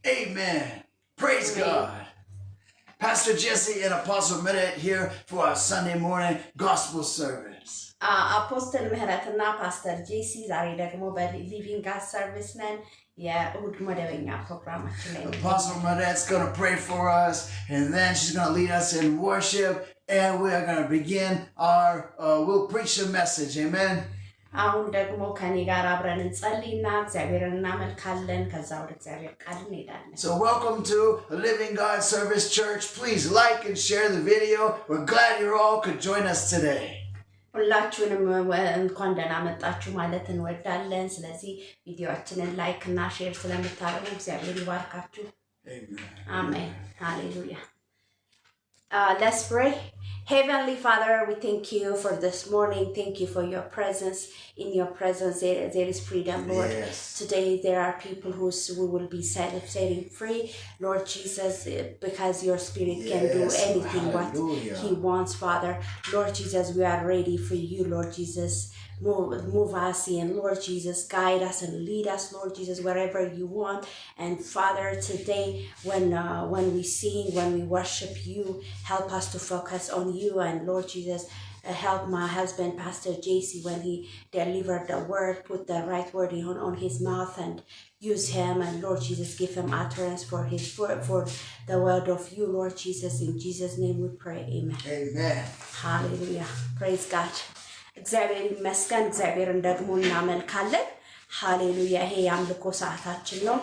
Amen. Praise God. Pastor Jesse and Apostle Meredith here for our Sunday morning gospel service. Apostle Meredith and Pastor Jesse ዛሬ ደግሞ በሊቪንግ ጋድ ሰርቪስ ነን የእሁድ መደበኛ ፕሮግራማችን ላይ Apostle Meredith's going to pray for us and then she's going to lead us in worship and we are going to begin our we'll preach the message. Amen. አሁን ደግሞ ከኔ ጋር አብረን እንጸልይና እግዚአብሔርን እናመልካለን ከዛ ወደ እግዚአብሔር ቃል እንሄዳለን. So welcome to Living God Service Church. Please like and share the video. We're glad you all could join us today. ሁላችሁንም እንኳን ደህና መጣችሁ ማለት እንወዳለን. ስለዚህ ቪዲዮአችንን ላይክ እና ሼር ስለምታደርጉ እግዚአብሔር ይባርካችሁ. Amen. Hallelujah. Let's pray. Heavenly Father, we thank you for this morning. Thank you for your presence. In your presence, there is freedom, Lord. Yes. Today, there are people who will be setting free, Lord Jesus, because your Spirit can do anything what He wants, Father. Lord Jesus, we are ready for you, Lord Jesus. Move us in, Lord Jesus, guide us and lead us, Lord Jesus, wherever you want. And Father, today when we sing, when we worship you, help us to focus on you. And Lord Jesus, help my husband, Pastor JC, when he delivered the word, put the right word on his mouth and use him. And Lord Jesus, give him utterance for the word of you, Lord Jesus. In Jesus' name we pray. Amen. Amen. Hallelujah. Praise God. እግዚአብሔር ይመስገን እግዚአብሔርን ደግሞ እናመልካለን. ሃሌሉያ። ይሄ የአምልኮ ሰዓታችን ነው።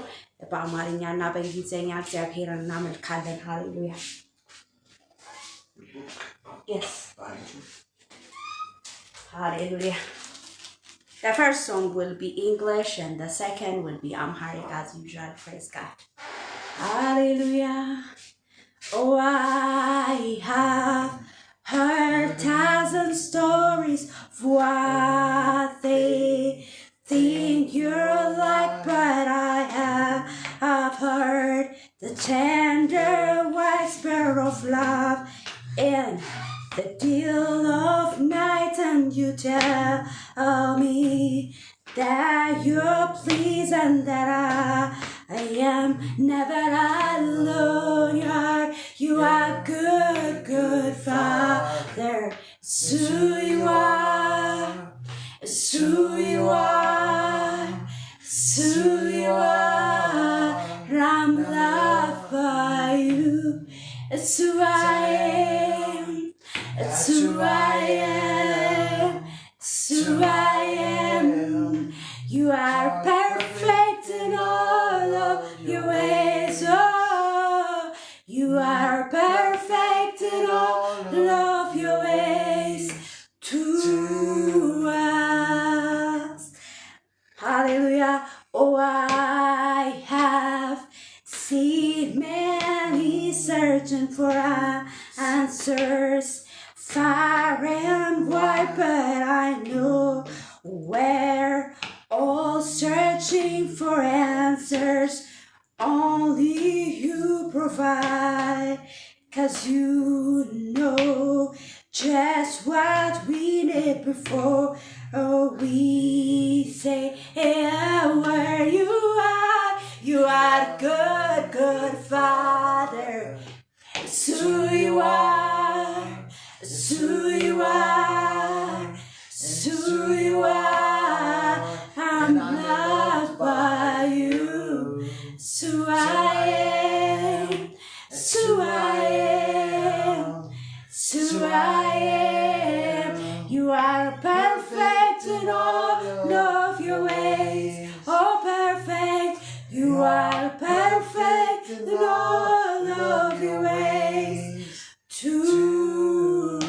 በአማርኛና በእንግሊዘኛ እግዚአብሔርን እናመልካለን. ሃሌሉያ. Yes. Hallelujah. The first song will be English and the second will be Amharic as usual. Praise God. Hallelujah. Oh, I have heard thousand stories of what they think you're like, but I have heard the tender whisper of love in the deal of night, and you tell me that you're pleased and that I am never alone. You are good Father. It's who you are. It's who you are. It's who you are. I'm loved by you. It's who I am. It's who I am. It's who I am. You are perfect in all of your ways. Oh, you are perfect in all of your ways to us. Hallelujah. Oh, I have seen many searching for answers far and wide, but I know where all searching for answers only you provide, 'cause you know just what we need before we say where you are. You are good Father. It's who you are. It's who you are. It's who you are. I'm loved by you. It's who I am. It's who I am. It's who I am. You are perfect in all of your ways. Oh, perfect. You are perfect in all of your ways to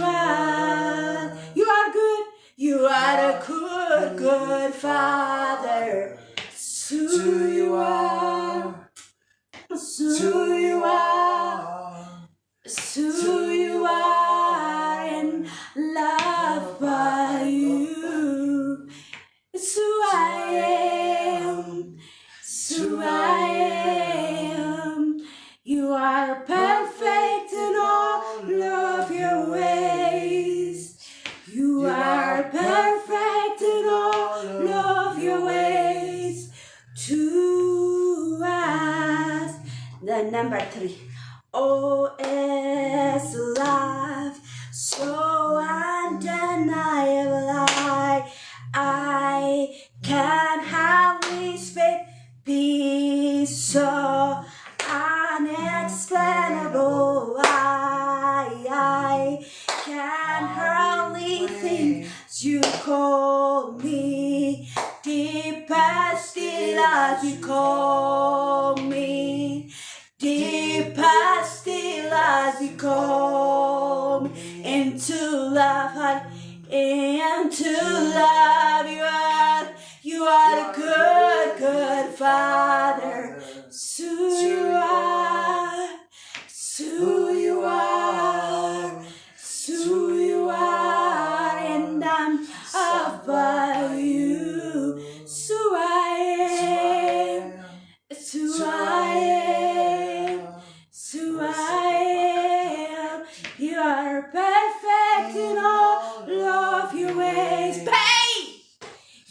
us. You are good. You are a good Father. It's who you are. It's who you are. It's who you are and loved by you. It's who I am. It's who I am. You are perfect in all of your ways. You are perfect in all of your ways to us. Then number 3. Oh, it's love, so undeniable. I can hardly speak, peace so unexplainable. I can hardly think you call me, deep as still as you call me, deep as still as you call me, into love, into love. You are a good, good Father. So you are, so you are, so you are, and I'm about you. So I am, so I am, so I am. You are perfect in all of your ways.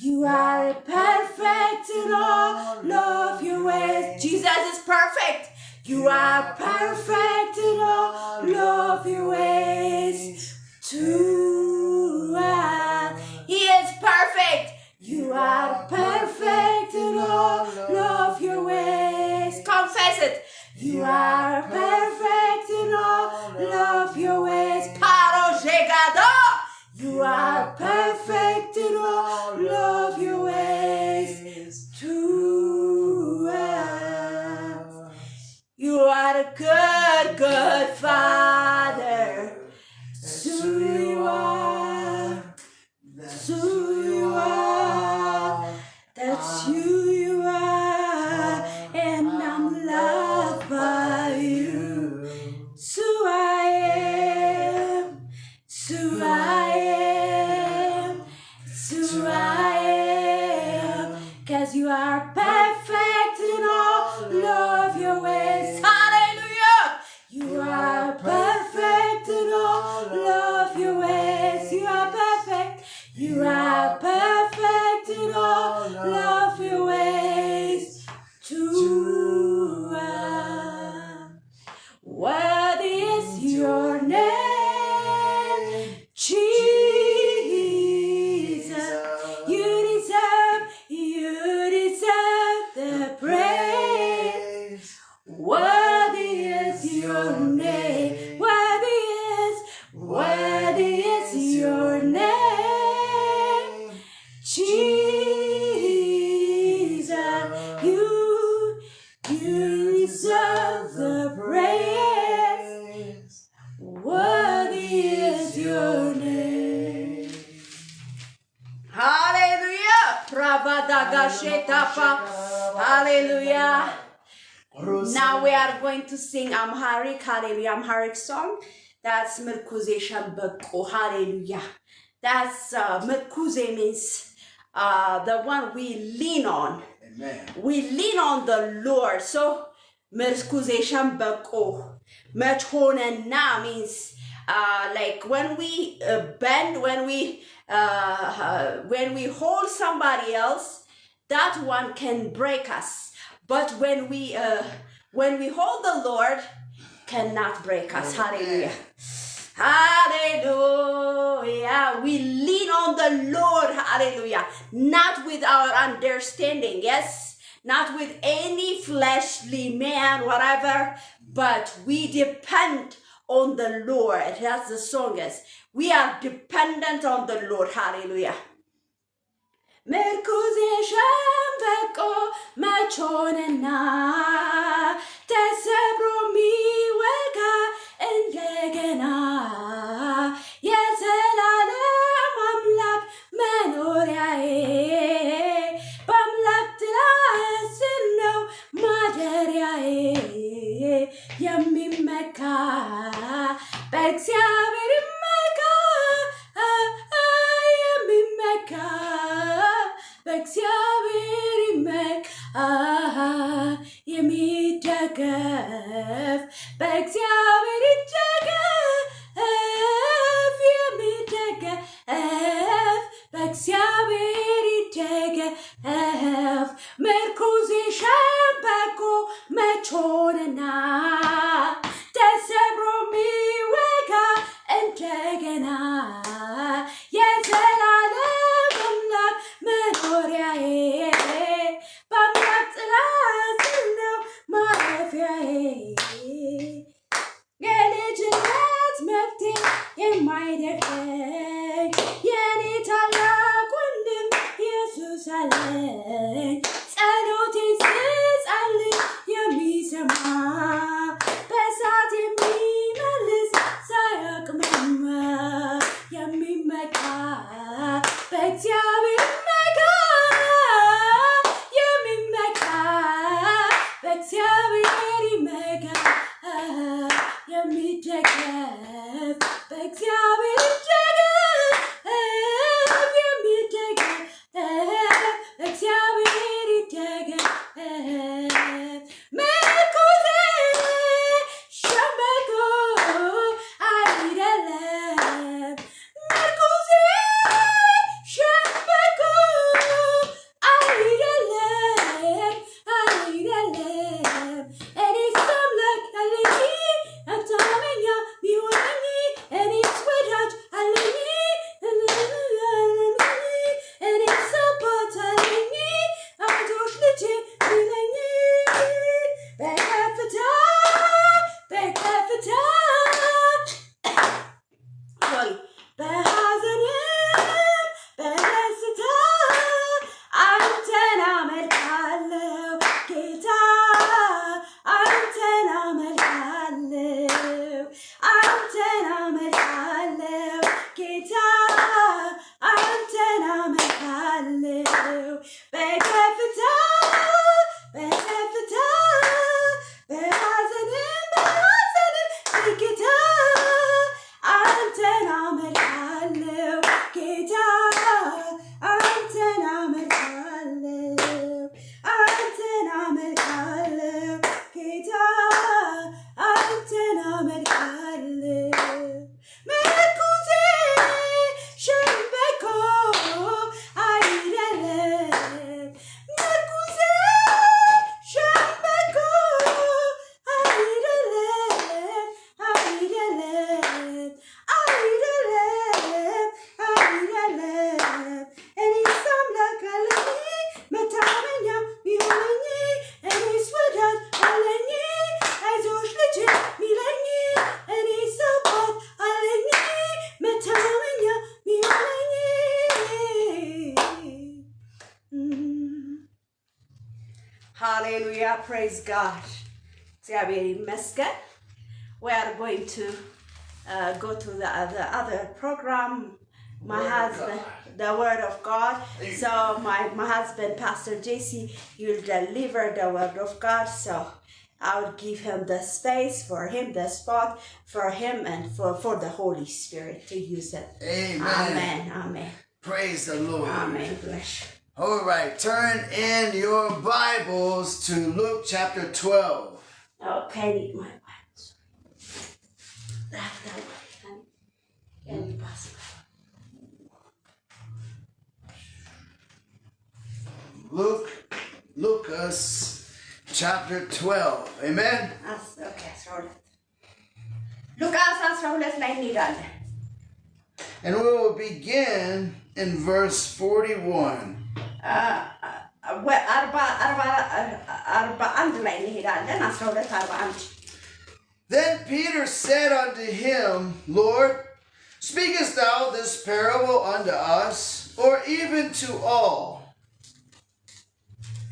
You are perfect in all of your ways. Jesus is perfect. You are perfect in all of your ways. He is perfect. You are perfect in all of your ways. Confess it. You are perfect in all of your ways. You are perfect in all of your ways to us. You are a good, good Father. So you are, so you are. That's who you are, and I'm loved by you. So I am, so I am, so I am, 'cause you are perfect in all of your ways. Hallelujah! You are perfect in all of your ways. You are perfect. You are perfect in all of your ways to us. Worthy is your name, Jesus. You deserve the praise. Worthy is your name. Worthy is your name, Jesus. You deserve the praise. Worthy is your name. Hallelujah. Hallelujah. Now we are going to sing Amharic. Hallelujah. Amharic song. That's Mirkuze Shambako. Hallelujah. That's Mirkuze means the one we lean on. Amen. We lean on the Lord. So Mirkuze Shambako. Mechonena means like when we bend, when we hold somebody else, that one can break us. But when we hold the Lord, cannot break us. Hallelujah. Hallelujah. We lean on the Lord. Hallelujah. Not with our understanding. Yes. Not with any fleshly man, whatever. But we depend on the Lord. That's the song is. We are dependent on the Lord. Hallelujah. Mirkuze Shambako machonena tesebro miwega endegena yezelalem amlak menoriae bamlak tlasino maderiae yamimeka bexiavir meka yamimeka በእግዚአብሔር ይመካ የሚደገፍ በእግዚአብሔር ይደገፍ የሚደገፍ በእግዚአብሔር ይደገፍ ምርኩዜ ሸምበቆ መች ሆነና በእግዚአብሔር ይመካ የሚደገፍ በእግዚአብሔር ይደገፍ የሚደገፍ እግዚአብሔር ይደገፍ ምርኩዜ ሸምበቆ አይደለም ምርኩዜ ሸምበቆ አይደለም አይደለም እኔስ አምላክ አለኝ መታመኛ ቢሆነኝ እኔስ ወዳጅ አለኝ እኔስ አባት አለኝ አይዞሽ ልጄ ቢለኝ በከፍታ በከፍታ በሐዘንም በደስታ አንተን አመልካለሁ ጌታ አንተን አመልካለሁ አንተን አመልካለሁ ጌታ አንተን አመልካለሁ በከፍታ በከፍታ በሐዘንም ጌታ አንተን አመልካለሁ ጌታ አንተን አመልካለሁ አንተን አመልካለሁ ጌታ አንተን አመልካለሁ ምርኩዜ ሸምበቆ አይደለም ምርኩዜ ሸምበቆ አይደለም አይደለም አይደለም አይደለም እኔስ አምላክ አለኝ መታመኛ ቢሆነኝ እኔስ ወዳጅ አለኝ አይዞሽ ልጄ ሚለኝ እኔስ አባት አለኝ መታመኛ ቢሆነኝ Hallelujah, praise God. እግዚአብሔር ይመስገን. We are going to go to the other program. My husband, the Word of God. So my husband, Pastor JC, will deliver the Word of God. So I will give him the space for him, the spot for him, and for the Holy Spirit to use it. Amen. Amen. Amen. Praise the Lord. Amen. Bless you. All right, turn in your Bibles to Luke chapter 12. Okay, I need my Bibles. That way. Can you pass it? Lucas chapter 12. Amen. Okay, sorry. ሉቃስ 12 ላይ እንሄዳለን. And we will begin in verse 41. 41 ላይ እንሄዳለን. 12:41. Then Peter said unto him, Lord, speakest thou this parable unto us, or even to all?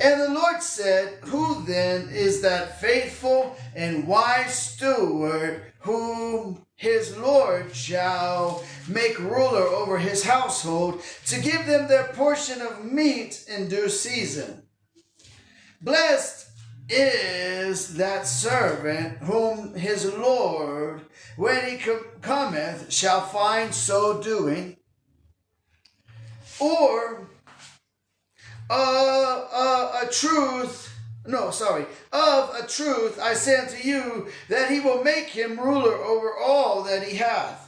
And the Lord said, Who then is that faithful and wise steward whom his Lord shall make ruler over his household to give them their portion of meat in due season? Blessed is that servant whom his Lord, when he cometh, shall find so doing. Or of a truth I say unto you, that he will make him ruler over all that he hath.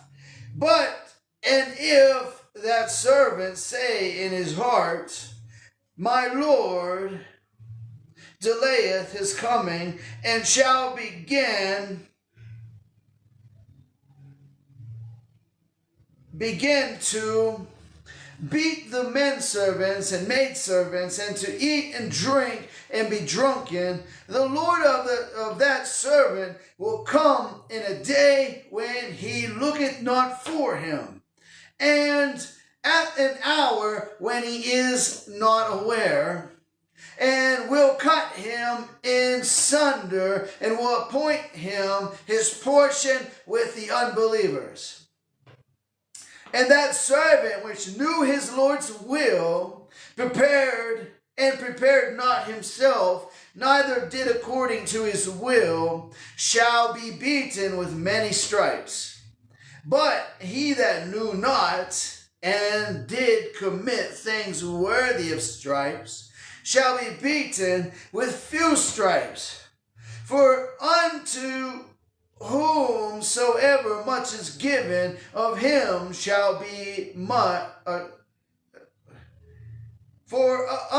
And if that servant say in his heart, My Lord delayeth his coming, and shall begin to beat the men servants and maid servants, and to eat and drink and be drunken, the Lord of that servant will come in a day when he looketh not for him, and at an hour when he is not aware, and will cut him in sunder, and will appoint him his portion with the unbelievers. And that servant which knew his Lord's will prepared not himself, neither did according to his will, shall be beaten with many stripes. But he that knew not, and did commit things worthy of stripes, shall be beaten with few stripes. For unto whomsoever much is given, of him shall be much.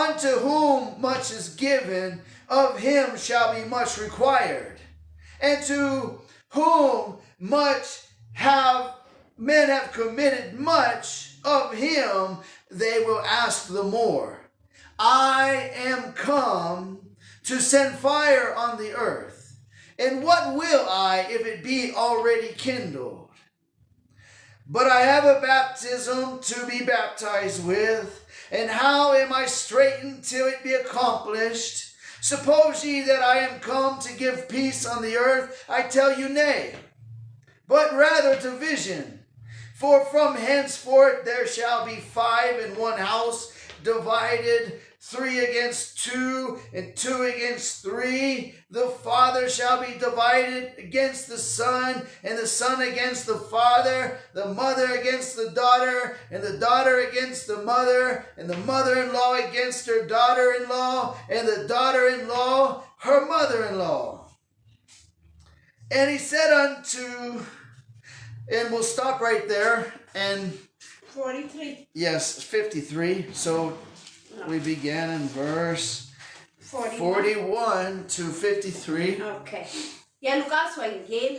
Unto whom much is given, of him shall be much required. And to whom much men have committed much, of him they will ask the more. I am come to send fire on the earth. And what will I if it be already kindled? But I have a baptism to be baptized with, and how am I straitened till it be accomplished? Suppose ye that I am come to give peace on the earth? I tell you nay, but rather division. For from henceforth there shall be 5 in one house, divided 3 against 2, and 2 against 3. The father shall be divided against the son, and the son against the father, the mother against the daughter, and the daughter against the mother, and the mother-in-law against her daughter-in-law, and the daughter-in-law her mother-in-law. And he said unto, and we'll stop right there, and 43. Yes, 53. So we began in verse 41 to 53. Okay. የሉቃስ ወንጌል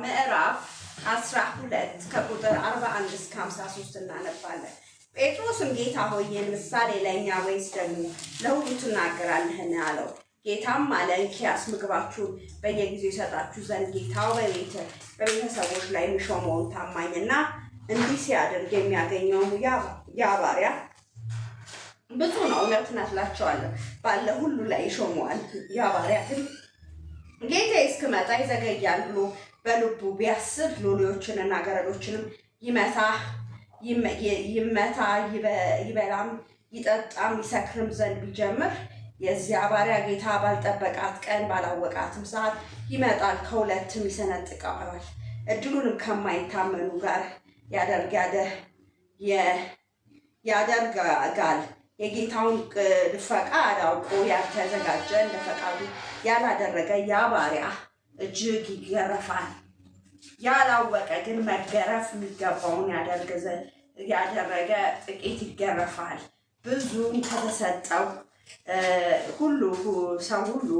ምዕራፍ 12 ከቁጥር 41 እስከ 53 እናነባለን። ጴጥሮስም ጌታ ሆይ ይህን ምሳሌ ለእኛ ወይስ ደግሞ ለሁሉ ትናገራለህን አለው። ጌታም አለ እንኪያስ ምግባችሁን በየጊዜው ይሰጣችሁ ዘንድ ጌታው በቤተሰቦች ላይ የሚሾመውን ታማኝና እንዲህ ሲያደርግ የሚያገኘው ያ ባሪያ ብዙ ነው። እውነት እላችኋለሁ ባለ ሁሉ ላይ ይሾመዋል። ያ ባሪያ ግን ጌታዬ እስክመጣ ይዘገያል ብሎ በልቡ ቢያስብ ሎሌዎችንና ገረዶችንም ይመታ ይበላም ይጠጣም ይሰክርም ዘንድ ቢጀምር የዚያ ባሪያ ጌታ ባልጠበቃት ቀን ባላወቃትም ሰዓት ይመጣል፣ ከሁለትም ይሰነጥቀዋል። እድሉንም ከማይታመኑ ጋር ያደርጋል። የጌታውን ፈቃድ አውቆ ያልተዘጋጀ እንደ ፈቃዱ ያላደረገ ያ ባሪያ እጅግ ይገረፋል። ያላወቀ ግን መገረፍ የሚገባውን ያደረገ ጥቂት ይገረፋል። ብዙም ከተሰጠው ሰው ሁሉ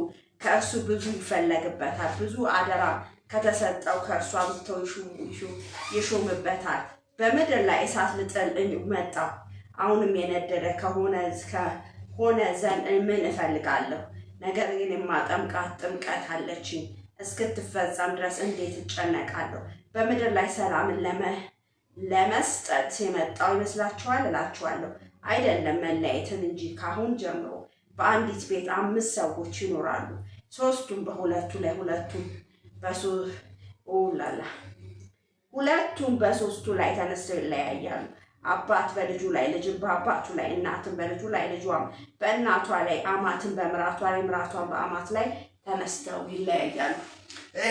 ከእርሱ ብዙ ይፈለግበታል። ብዙ አደራ ከተሰጠው ከእርሱ አብዝተው ይሾምበታል። በምድር ላይ እሳት ልጥል መጣሁ። አሁንም የነደደ ከሆነ ዘንድ ምን እፈልጋለሁ? ነገር ግን የማጠምቃት ጥምቀት አለችኝ፣ እስክትፈጸም ድረስ እንዴት እጨነቃለሁ? በምድር ላይ ሰላምን ለመስጠት የመጣው ይመስላችኋል? እላችኋለሁ አይደለም፣ መለያየትን እንጂ። ካሁን ጀምሮ በአንዲት ቤት 5 ሰዎች ይኖራሉ፣ 3ቱም በሁለቱ ላይ ሁለቱም በሶስቱ ላይ ተነስተው ይለያያሉ። አባት በልጁ ላይ፣ ልጅም በአባቱ ላይ፣ እናትም በልጁ ላይ፣ ልጇም በእናቷ ላይ፣ አማትም በምራቷ ላይ፣ ምራቷም በአማት ላይ ተነስተው ይለያያሉ።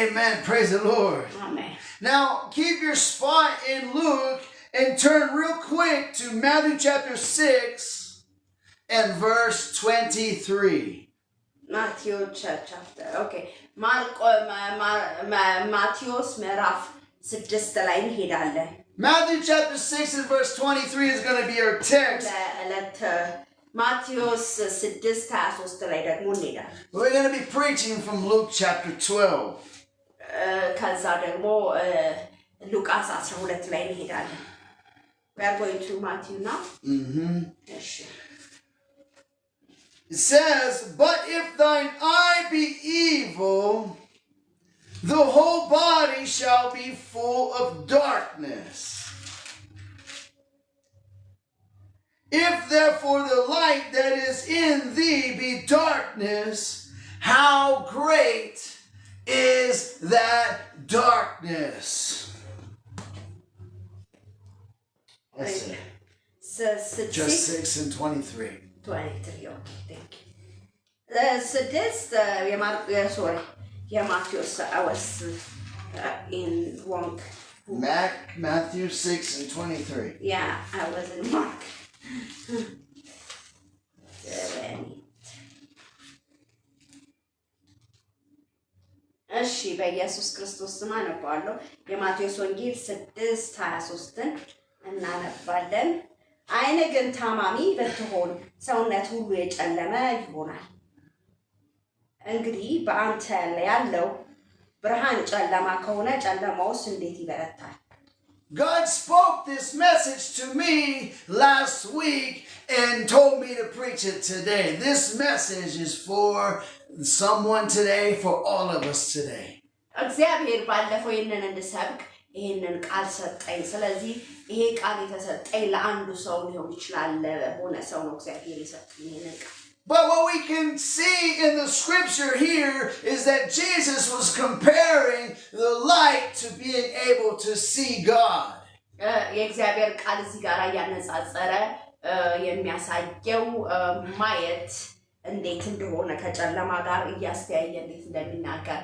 Amen. Praise the Lord. Amen. Now, keep your spot in Luke and turn real quick to Matthew chapter 6 and verse 23. Matthew chapter. Okay. ማቴዎስ ምዕራፍ 6 ላይ እንሄዳለን። Matthew chapter 6 and verse 23 is going to be our text. ማቴዎስ 6:23 ላይ ደግሞ እንሄዳለን። We're going to be preaching from Luke chapter 12. ከዛ ደግሞ ሉቃስ 12 ላይ እንሄዳለን። We are going to Matthew now. It says, but if thine eye be evil, the whole body shall be full of darkness. If therefore the light that is in thee be darkness, how great is that darkness? That's it. Just 6 and 23. 23, okay, thank you. ስድስት የማቴዎስ አወስ in wrong. Matthew 6 and 23. Yeah, I was in Mark. እሺ በኢየሱስ ክርስቶስ ስም አነባለሁ። የማቴዎስ ወንጌል 6:23ን እናነባለን። አይነ ግን ታማሚ ብትሆን ሰውነት ሁሉ የጨለመ ይሆናል። እንግዲህ በአንተ ያለው ብርሃን ጨለማ ከሆነ ጨለማውስ እንዴት ይበረታል? God spoke this message to me last week and told me to preach it today. This message is for someone today, for all of us today. እግዚአብሔር ባለፈው ይሄንን እንድሰብክ ይሄንን ቃል ሰጠኝ። ስለዚህ ይሄ ቃል የተሰጠኝ ለአንዱ ሰው ሊሆን ይችላል፣ ለሆነ ሰው ነው እግዚአብሔር የሰጠኝ ይሄንን ቃል። But what we can see in the scripture here is that Jesus was comparing the light to being able to see God. የእግዚአብሔር ቃል እዚህ ጋር ያነጻጸረ የሚያሳየው ማየት እንዴት እንደሆነ ከጨለማ ጋር እያስተያየ እንዴት እንደሚናገር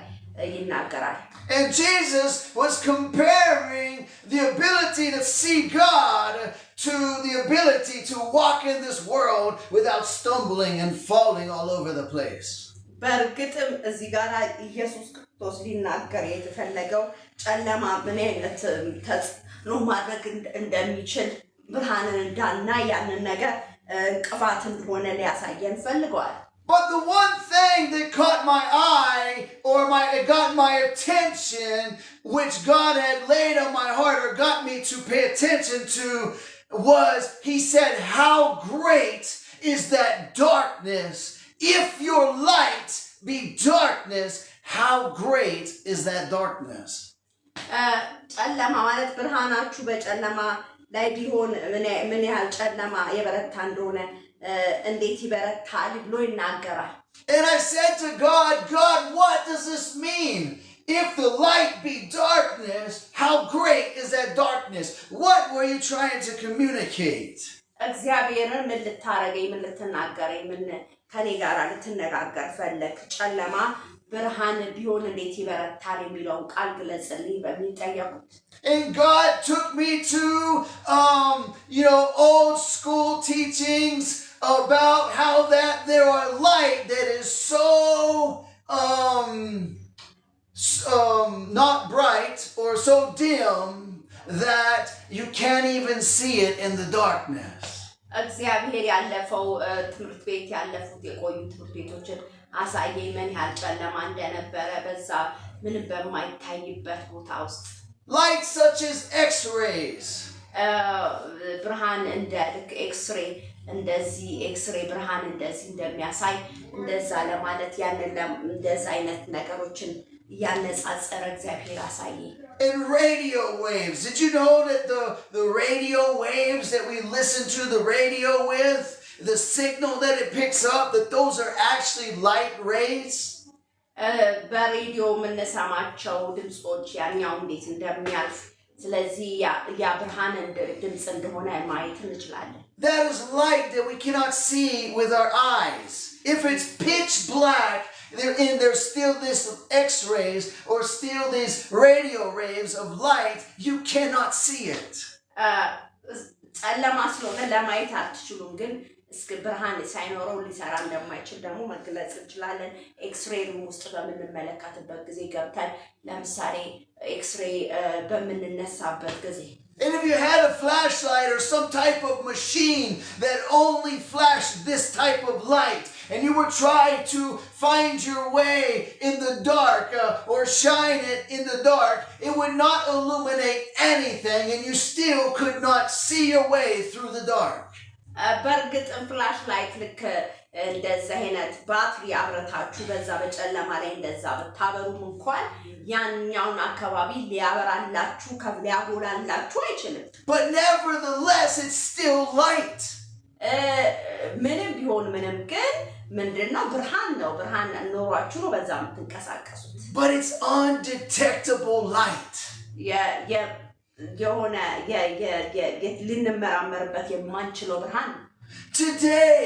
ይናገራል። And Jesus was comparing the ability to see God to the ability to walk in this world without stumbling and falling all over the place. በእርግጥም እዚህ ጋር ኢየሱስ ክርስቶስ ሊናገር የተፈለገው ጨለማ ምን አይነት ተጽዕኖ ማድረግ እንደሚችል ብርሃንን እንዳናይ ያንን ነገር እንቅፋት እንደሆነ ሊያሳየን ፈልጓል። But the one thing that caught my eye or it got my attention, which God had laid on my heart or got me to pay attention to, was he said, how great is that darkness? If your light be darkness, how great is that darkness? ጨለማ ማለት ብርሃናችሁ በጨለማ ላይ ቢሆን ምን ያህል ጨለማ የበረታ እንደሆነ እንዴት ይበረታል ብሎ ይናገራል። And I said to God, God, what does this mean? If the light be darkness, how great is that darkness? What were you trying to communicate? እግዚአብሔርን ምን ልታረገኝ ምን ልትናገረኝ ምን ከኔ ጋር ልትነጋገር ፈለክ? ጨለማ ብርሃን ቢሆን እንዴት ይበረታል የሚለውን ቃል ግለጽልኝ በሚል ጠየቁት። And God took me to old school teachings about how that there are light that is so not bright or so dim that you can't even see it in the darkness. እግዚአብሔር ያለፈው ትምህርት ቤት ያለፉት የቆዩ ትምህርት ቤቶችን አሳየኝ ምን ያህል ጨለማ እንደነበረ በዛ ምንም በማይታይበት ቦታ ውስጥ Light such as X-rays. ብርሃን እንደ ኤክስሬ እንደዚህ ኤክስሬ ብርሃን እንደዚህ እንደሚያሳይ እንደዛ ለማለት ያንን እንደዛ አይነት ነገሮችን ያነጻጸረ እግዚአብሔር አሳየኝ። In radio waves. Did you know that the radio waves that we listen to the radio with, the signal that it picks up, that those are actually light rays? በሬዲዮ የምንሰማቸው ድምጾች ያኛው እንዴት እንደሚያልፍ ስለዚህ ያ ብርሃን ድምጽ እንደሆነ ማየት እንችላለን። That is light that we cannot see with our eyes. If it's pitch black, there's still this X-rays or still these radio waves of light, you cannot see it. ጨለማ ስለሆነ ለማየት አትችሉም ግን እስከ ብርሃን ሳይኖረው ሊሰራ እንደማይችል ደግሞ መግለጽ እንችላለን። ኤክስሬ ውስጥ በምንመለከትበት ጊዜ ገብተን ለምሳሌ ኤክስሬ በምንነሳበት ጊዜ And if you had a flashlight or some type of machine that only flashed this type of light, and you were trying to find your way in the dark or shine it in the dark, it would not illuminate anything and you still could not see your way through the dark. በርግጥ ፍላሽ ላይት ልክ እንደዛ አይነት ባትሪ አብረታችሁ በዛ በጨለማ ላይ እንደዛ ብታበሩም እንኳን ያኛውን አካባቢ ሊያበራላችሁ ከሊያጎላላችሁ አይችልም። But nevertheless it's still light. ምንም ቢሆን ምንም ግን ምንድነው ብርሃን ነው። ብርሃን ኖሯችሁ ነው በዛ የምትንቀሳቀሱት። But it's undetectable light. ልንመራመርበት የማንችለው ብርሃን። Today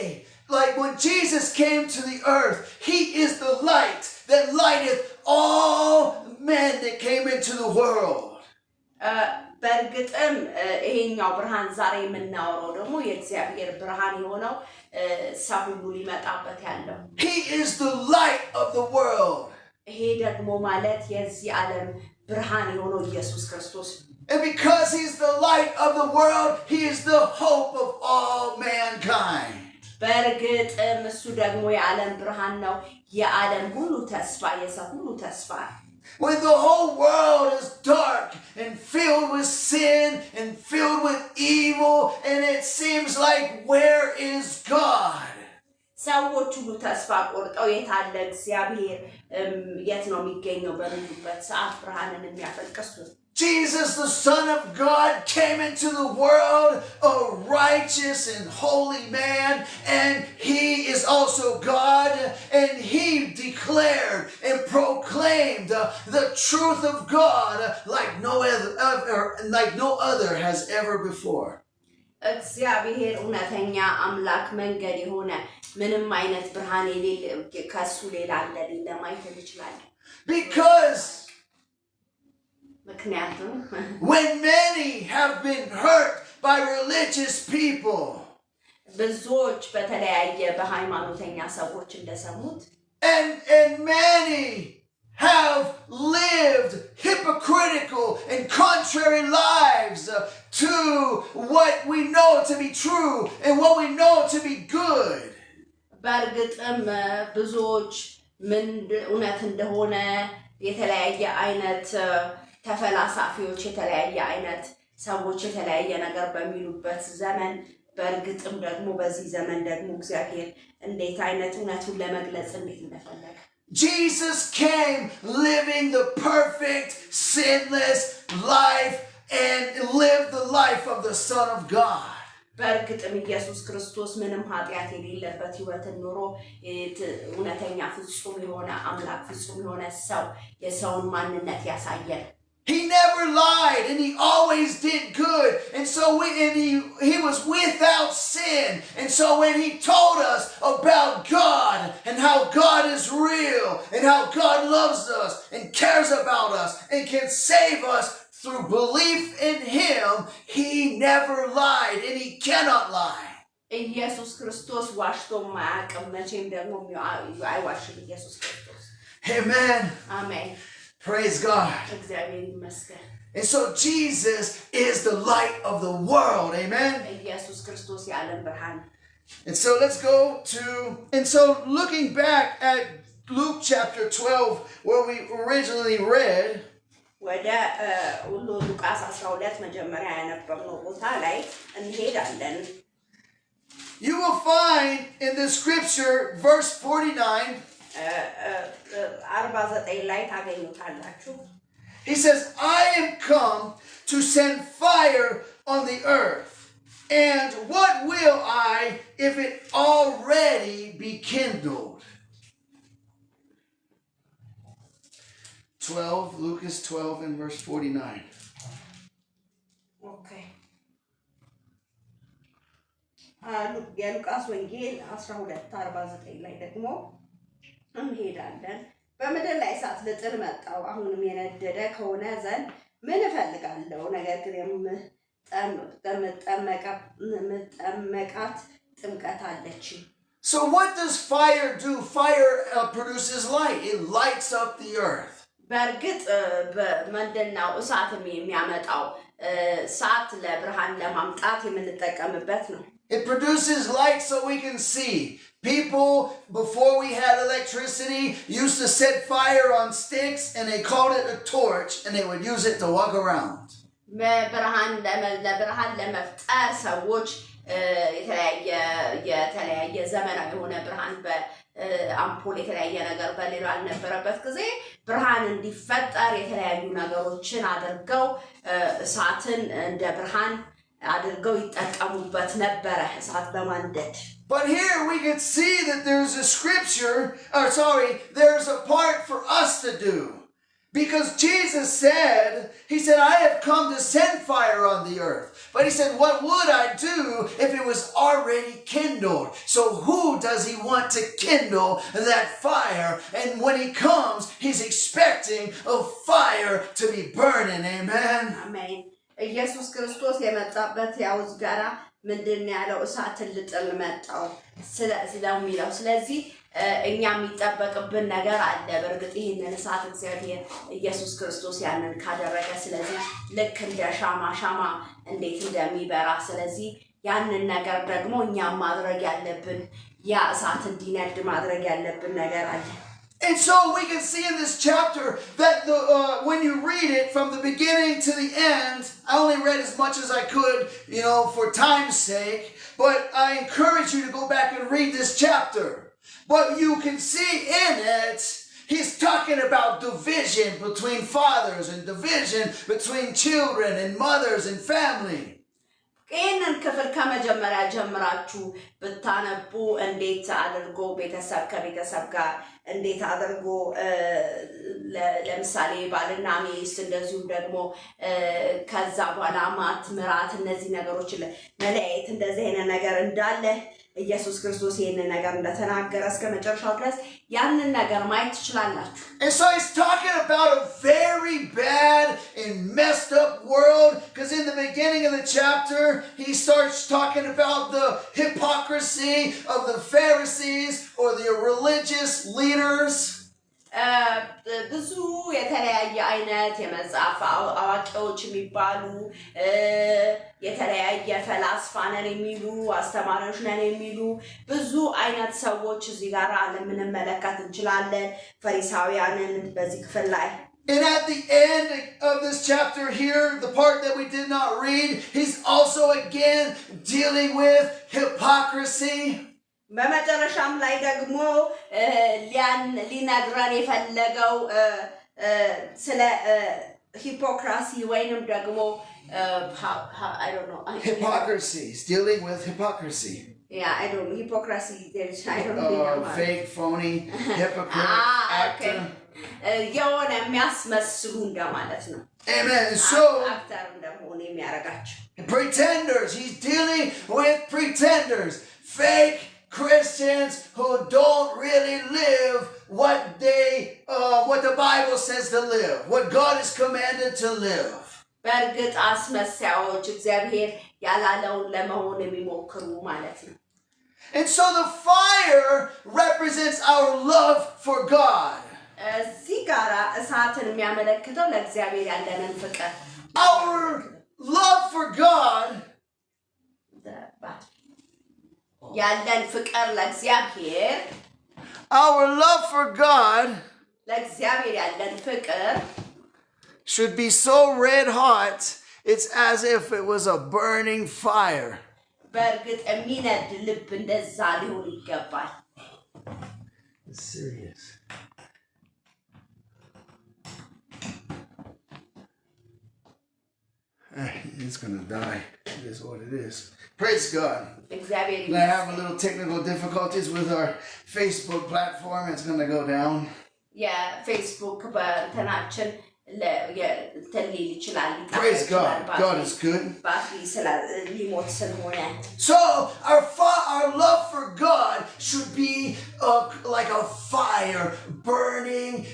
like when Jesus came to the earth, he is the light that lighteth all men that came into the world. በእርግጥም ይሄኛው ብርሃን ዛሬ የምናወራው ደግሞ የእግዚአብሔር ብርሃን የሆነው ሰው ሁሉ ሊመጣበት ያለው He is the light of the world. ይሄ ደግሞ ማለት የዚህ ዓለም ብርሃን የሆነው ኢየሱስ ክርስቶስ And because he's the light of the world, he is the hope of all mankind. በእርግጥም እሱ ደግሞ የዓለም ብርሃን ነው የዓለም ሁሉ ተስፋ የሰው ሁሉ ተስፋ When the whole world is dark and filled with sin and filled with evil, and it seems like, where is God? ሰዎች ሁሉ ተስፋ ቆርጠው የታለ እግዚአብሔር የት ነው የሚገኘው በሚሉበት ሰዓት ብርሃንን የሚያፈልቅሱ Jesus, the Son of God, came into the world a righteous and holy man, and he is also God, and he declared and proclaimed the truth of God like no other has ever before. እግዚአብሔር እውነተኛ አምላክ መንገድ የሆነ ምንም አይነት ብርሃን የሌለ ከሱ ሌላ እንደሌለ ማየት እንችላለን Because ምክንያቱም when many have been hurt by religious people ብዙዎች በተለያየ በሃይማኖተኛ ሰዎች እንደሰሙት and many have lived hypocritical and contrary lives to what we know to be true and what we know to be good. በእርግጥም ብዙዎች ምን እውነት እንደሆነ የተለያየ አይነት ተፈላሳፊዎች የተለያየ አይነት ሰዎች የተለያየ ነገር በሚሉበት ዘመን በእርግጥም ደግሞ በዚህ ዘመን ደግሞ እግዚአብሔር እንዴት አይነት እውነቱን ለመግለጽ እንዴት እንደፈለገ Jesus came living the perfect, sinless life and lived the life of the Son of God. በእርግጥም ኢየሱስ ክርስቶስ ምንም ኃጢአት የሌለበት ሕይወትን ኖሮ እውነተኛ ፍጹም የሆነ አምላክ ፍጹም የሆነ ሰው የሰውን ማንነት ያሳየን He never lied and he always did good. And so he was without sin. And so when he told us about God and how God is real and how God loves us and cares about us and can save us through belief in him, he never lied and he cannot lie. ኢየሱስ ክርስቶስ ዋሽቶ ማያውቅም መቼም ደግሞ አይዋሽም ኢየሱስ ክርስቶስ Amen. Amen. Praise God. And so Jesus is the light of the world. Amen. And so let's go to, and so looking back at Luke chapter 12, where we originally read, you will find in the scripture, verse 49, he says, I am come to send fire on the earth. And what will I if it already be kindled? 12, Lucas 12 and verse 49. Okay. Lucas ወንጌል 12:49 ላይ ደግሞ እንሄዳለን በመደል ላይ እሳት ልጥል መጣው አሁንም የነደደ ከሆነ ዘንድ ምን እፈልጋለሁ ነገር ግን የምጠመቃት ጥምቀት አለች So what does fire do? Fire produces light. It lights up the earth. በእርግጥ በመንደናው እሳትም የሚያመጣው እሳት ለብርሃን ለማምጣት የምንጠቀምበት ነው It produces light so we can see. People, before we had electricity, used to set fire on sticks and they called it a torch and they would use it to walk around. ለብርሃን ለመፍጠር ሰዎች የተለያየ ዘመናዊ የሆነ ብርሃን በአምፖል የተለያየ ነገር በሌላ አልነበረበት ጊዜ ብርሃን እንዲፈጠር የተለያዩ ነገሮችን አድርገው እሳትን እንደ ብርሃን አድርገው ይጠቀሙበት ነበር እሳት በማንደድ But here we can see that there's a part for us to do. Because Jesus said, he said, I have come to send fire on the earth. But he said, what would I do if it was already kindled? So who does he want to kindle that fire? And when he comes, he's expecting a fire to be burning. Amen. Amen. ኢየሱስ ክርስቶስ የመጣበት ያውዝ ጋራ ምንድነው ያለው እሳትን ልጥል መጣው ስለዚህ የሚለው ስለዚህ እኛ የሚጠበቅብን ነገር አለ በርግጥ ይሄንን እሳት እግዚአብሔር ኢየሱስ ክርስቶስ ያንን ካደረገ ስለዚህ ልክ እንደ ሻማ እንዴት እንደሚበራ ስለዚህ ያንን ነገር ደግሞ እኛ ማድረግ ያለብን ያ እሳት እንዲነድ ማድረግ ያለብን ነገር አለ And so we can see in this chapter that when you read it from the beginning to the end, I only read as much as I could, for time's sake, but I encourage you to go back and read this chapter. But you can see in it, he's talking about division between fathers and division between children and mothers and family. ይሄንን ክፍል ከመጀመሪያ ጀምራችሁ ብታነቡ እንዴት አድርጎ ቤተሰብ ከቤተሰብ ጋር እንዴት አድርጎ ለምሳሌ ባልና ሚስት እንደዚሁም ደግሞ ከዛ በኋላ ማት ምራት እነዚህ ነገሮች መለያየት እንደዚህ አይነት ነገር እንዳለ ኢየሱስ ክርስቶስ ይሄንን ነገር እንደተናገረ እስከ መጨረሻው ድረስ ያንን ነገር ማየት ትችላላችሁ And so he's talking about a very bad and messed up world because in the beginning of the chapter he starts talking about the hypocrisy of the Pharisees or the religious leaders ብዙ የተለያየ አይነት የመጽሐፍ አዋቂዎች የሚባሉ የተለያየ ፈላስፋ ነን የሚሉ አስተማሪዎች ነን የሚሉ ብዙ አይነት ሰዎች እዚህ ጋር ለምንመለከት እንችላለን ፈሪሳውያንን በዚህ ክፍል ላይ And at the end of this chapter here, the part that we did not read, he's also again dealing with hypocrisy. በመጨረሻም ላይ ደግሞ ሊነግረን የፈለገው ስለ ሂፖክራሲ ወይንም ደግሞ I don't know hypocrisy. He's dealing with hypocrisy. Yeah, I don't know. Hypocrisy, I don't know. Fake, phony, hypocrite, actor. የሆነ የሚያስመስሉ እንደማለት ነው Amen. So, አክተር እንደሆነ የሚያረጋቸው pretenders. He's dealing with pretenders. Fake Christians who don't really live what the Bible says to live, what God has commanded to live. በእርግጥ አስመሳዮች እግዚአብሔር ያላለውን ለመሆን የሚሞክሩ ማለት ነው And so the fire represents our love for God. እዚህ ጋራ እሳትን የሚያመለክተው ለእግዚአብሔር ያለንን ፍቅር Our love for God ያለን ፍቅር ለእግዚአብሔር Our love for God ለእግዚአብሔር ያለን ፍቅር should be so red hot, it's as if it was a burning fire. በእርግጥ የሚነድ ልብ እንደዛ ሊሆን ይገባል It's serious. It's going to die. It is what it is. Praise God. I have a little technical difficulties with our Facebook platform. It's going to go down. Yeah, Facebook በእንትናችን Praise God. God is good. So our love for God should be like a fire burning,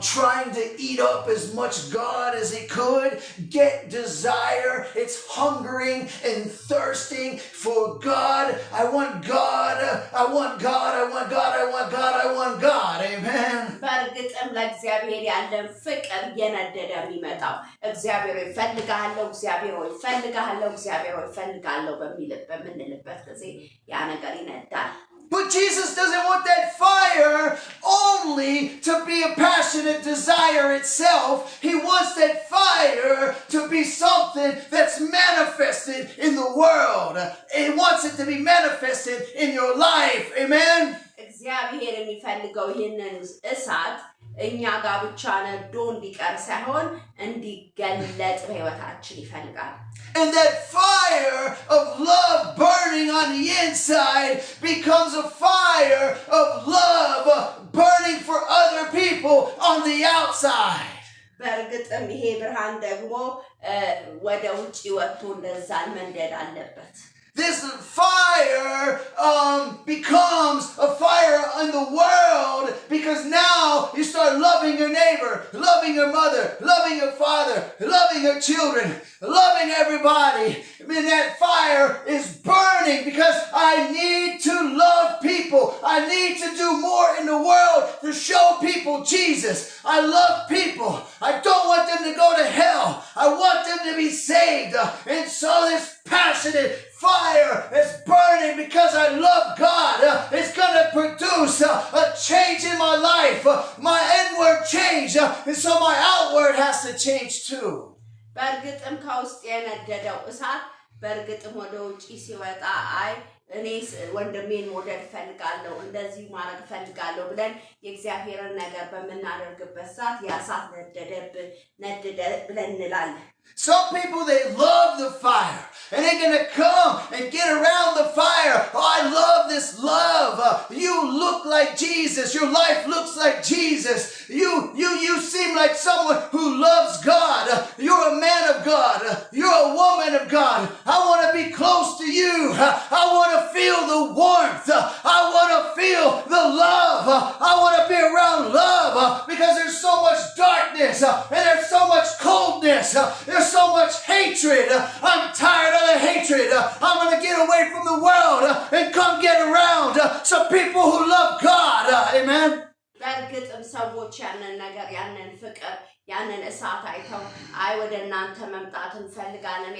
trying to eat up as much God as it could, get desire. It's hungering and thirsting for God. I want God. I want God. I want God. I want God. I want God. Amen. የነደደ የሚመጣው እግዚአብሔር ይፈልጋለሁ እግዚአብሔር ይፈልጋለሁ እግዚአብሔር ይፈልጋለሁ በምንልበት ጊዜ ያ ነገር ይነዳል But Jesus doesn't want that fire only to be a passionate desire itself. He wants that fire to be something that's manifested in the world. He wants it to be manifested in your life. Amen? እግዚአብሔር የሚፈልገው ይህንን እሳት እኛ ጋር ብቻ ነዶ እንዲቀር ሳይሆን እንዲገለጥ በህይወታችን ይፈልጋል And that fire of love burning on the inside becomes a fire of love burning for other people on the outside. በእርግጥም ይሄ ብርሃን ደግሞ ወደ ውጪ ወጥቶ እንደዛ መንደድ አለበት። This fire becomes a fire in the world because now you start loving your neighbor, loving your mother, loving your father, loving your children, loving everybody. I mean, that fire is burning because I need to love people. I need to do more in the world to show people Jesus. I love people. I don't want them to go to hell. I want them to be saved. And so this passionate fire is burning because I love God. It's going to produce a change in my life. My inward change. And so my outward has to change too. በእርግጥም ከውስጥ የነደደው እሳት በእርግጥም ወደ ውጪ ሲወጣ እኔ ወንድሜን መውደድ ፈልጋለሁ እንደዚህ ማድረግ ፈልጋለሁ ብለን የእግዚአብሔርን ነገር በመናደርግበት ሰዓት ያሳት ነደደ ብለን እንላለን። Some people, they love the fire and they're going to come and get around the fire. Oh, I love this love. You look like Jesus. Your life looks like Jesus. You seem like someone who loves God. You're a man of God. You're a woman of God. I want to be close to you. I want to feel the warmth. I want to feel the love. I want to be around love because there's so much darkness and there's so much coldness. There's so much hatred. I'm tired of the hatred. I'm going to get away from the world and come get around some people who love God. Amen. በእርግጥም ሰዎች ያንን ነገር ያንን ፍቅር ያንን እሳት አይተው ወደ እናንተ መምጣት እንፈልጋለን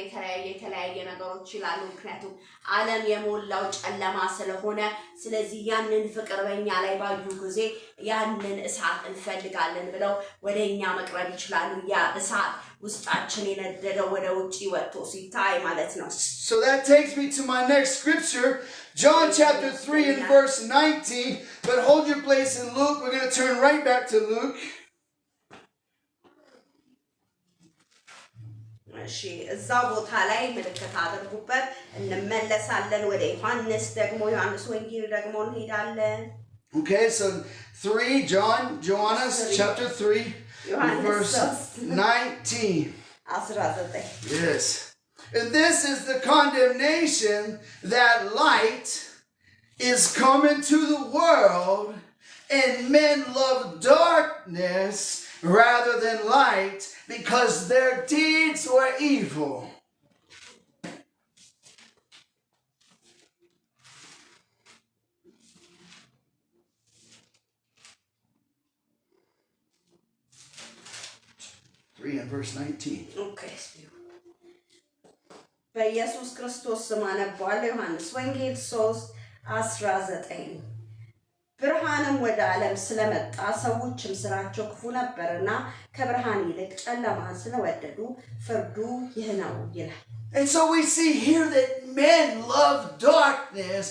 የተለያየ ነገሮች ይላሉ። ምክንያቱም ዓለም የሞላው ጨለማ ስለሆነ ስለዚህ ያንን ፍቅር በእኛ ላይ ባዩ ጊዜ ያንን እሳት እንፈልጋለን ብለው ወደኛ መቅረብ ይችላሉ። ያ እሳት ውስጣችን የነደደው ወደ ውጪ ወጥቶ ሲታይ ማለት ነው። So that takes me to my next scripture, John chapter 3 and verse 19. But hold your place in Luke. We're going to turn right back to Luke. እሺ እዛ ቦታ ላይ ምልክት አድርጉበት እንመለሳለን። ወደ ዮሐንስ ወንጌል ደግሞ እንሄዳለን። Okay, so 3 Johannes chapter 3 verse 19. Yes. And this is the condemnation that light is come into the world, and men love darkness rather than light because their deeds were evil. And verse 19. Okay. በኢየሱስ ክርስቶስ ስም አነባለሁ። ዮሐንስ ወንጌል 3:19 ብርሃንም ወደ ዓለም ስለመጣ ሰዎችም ስራቸው ክፉ ነበርና ከብርሃን ይልቅ ጨለማን ስለወደዱ ፍርዱ ይህ ነው ይላል። And so we see here that men love darkness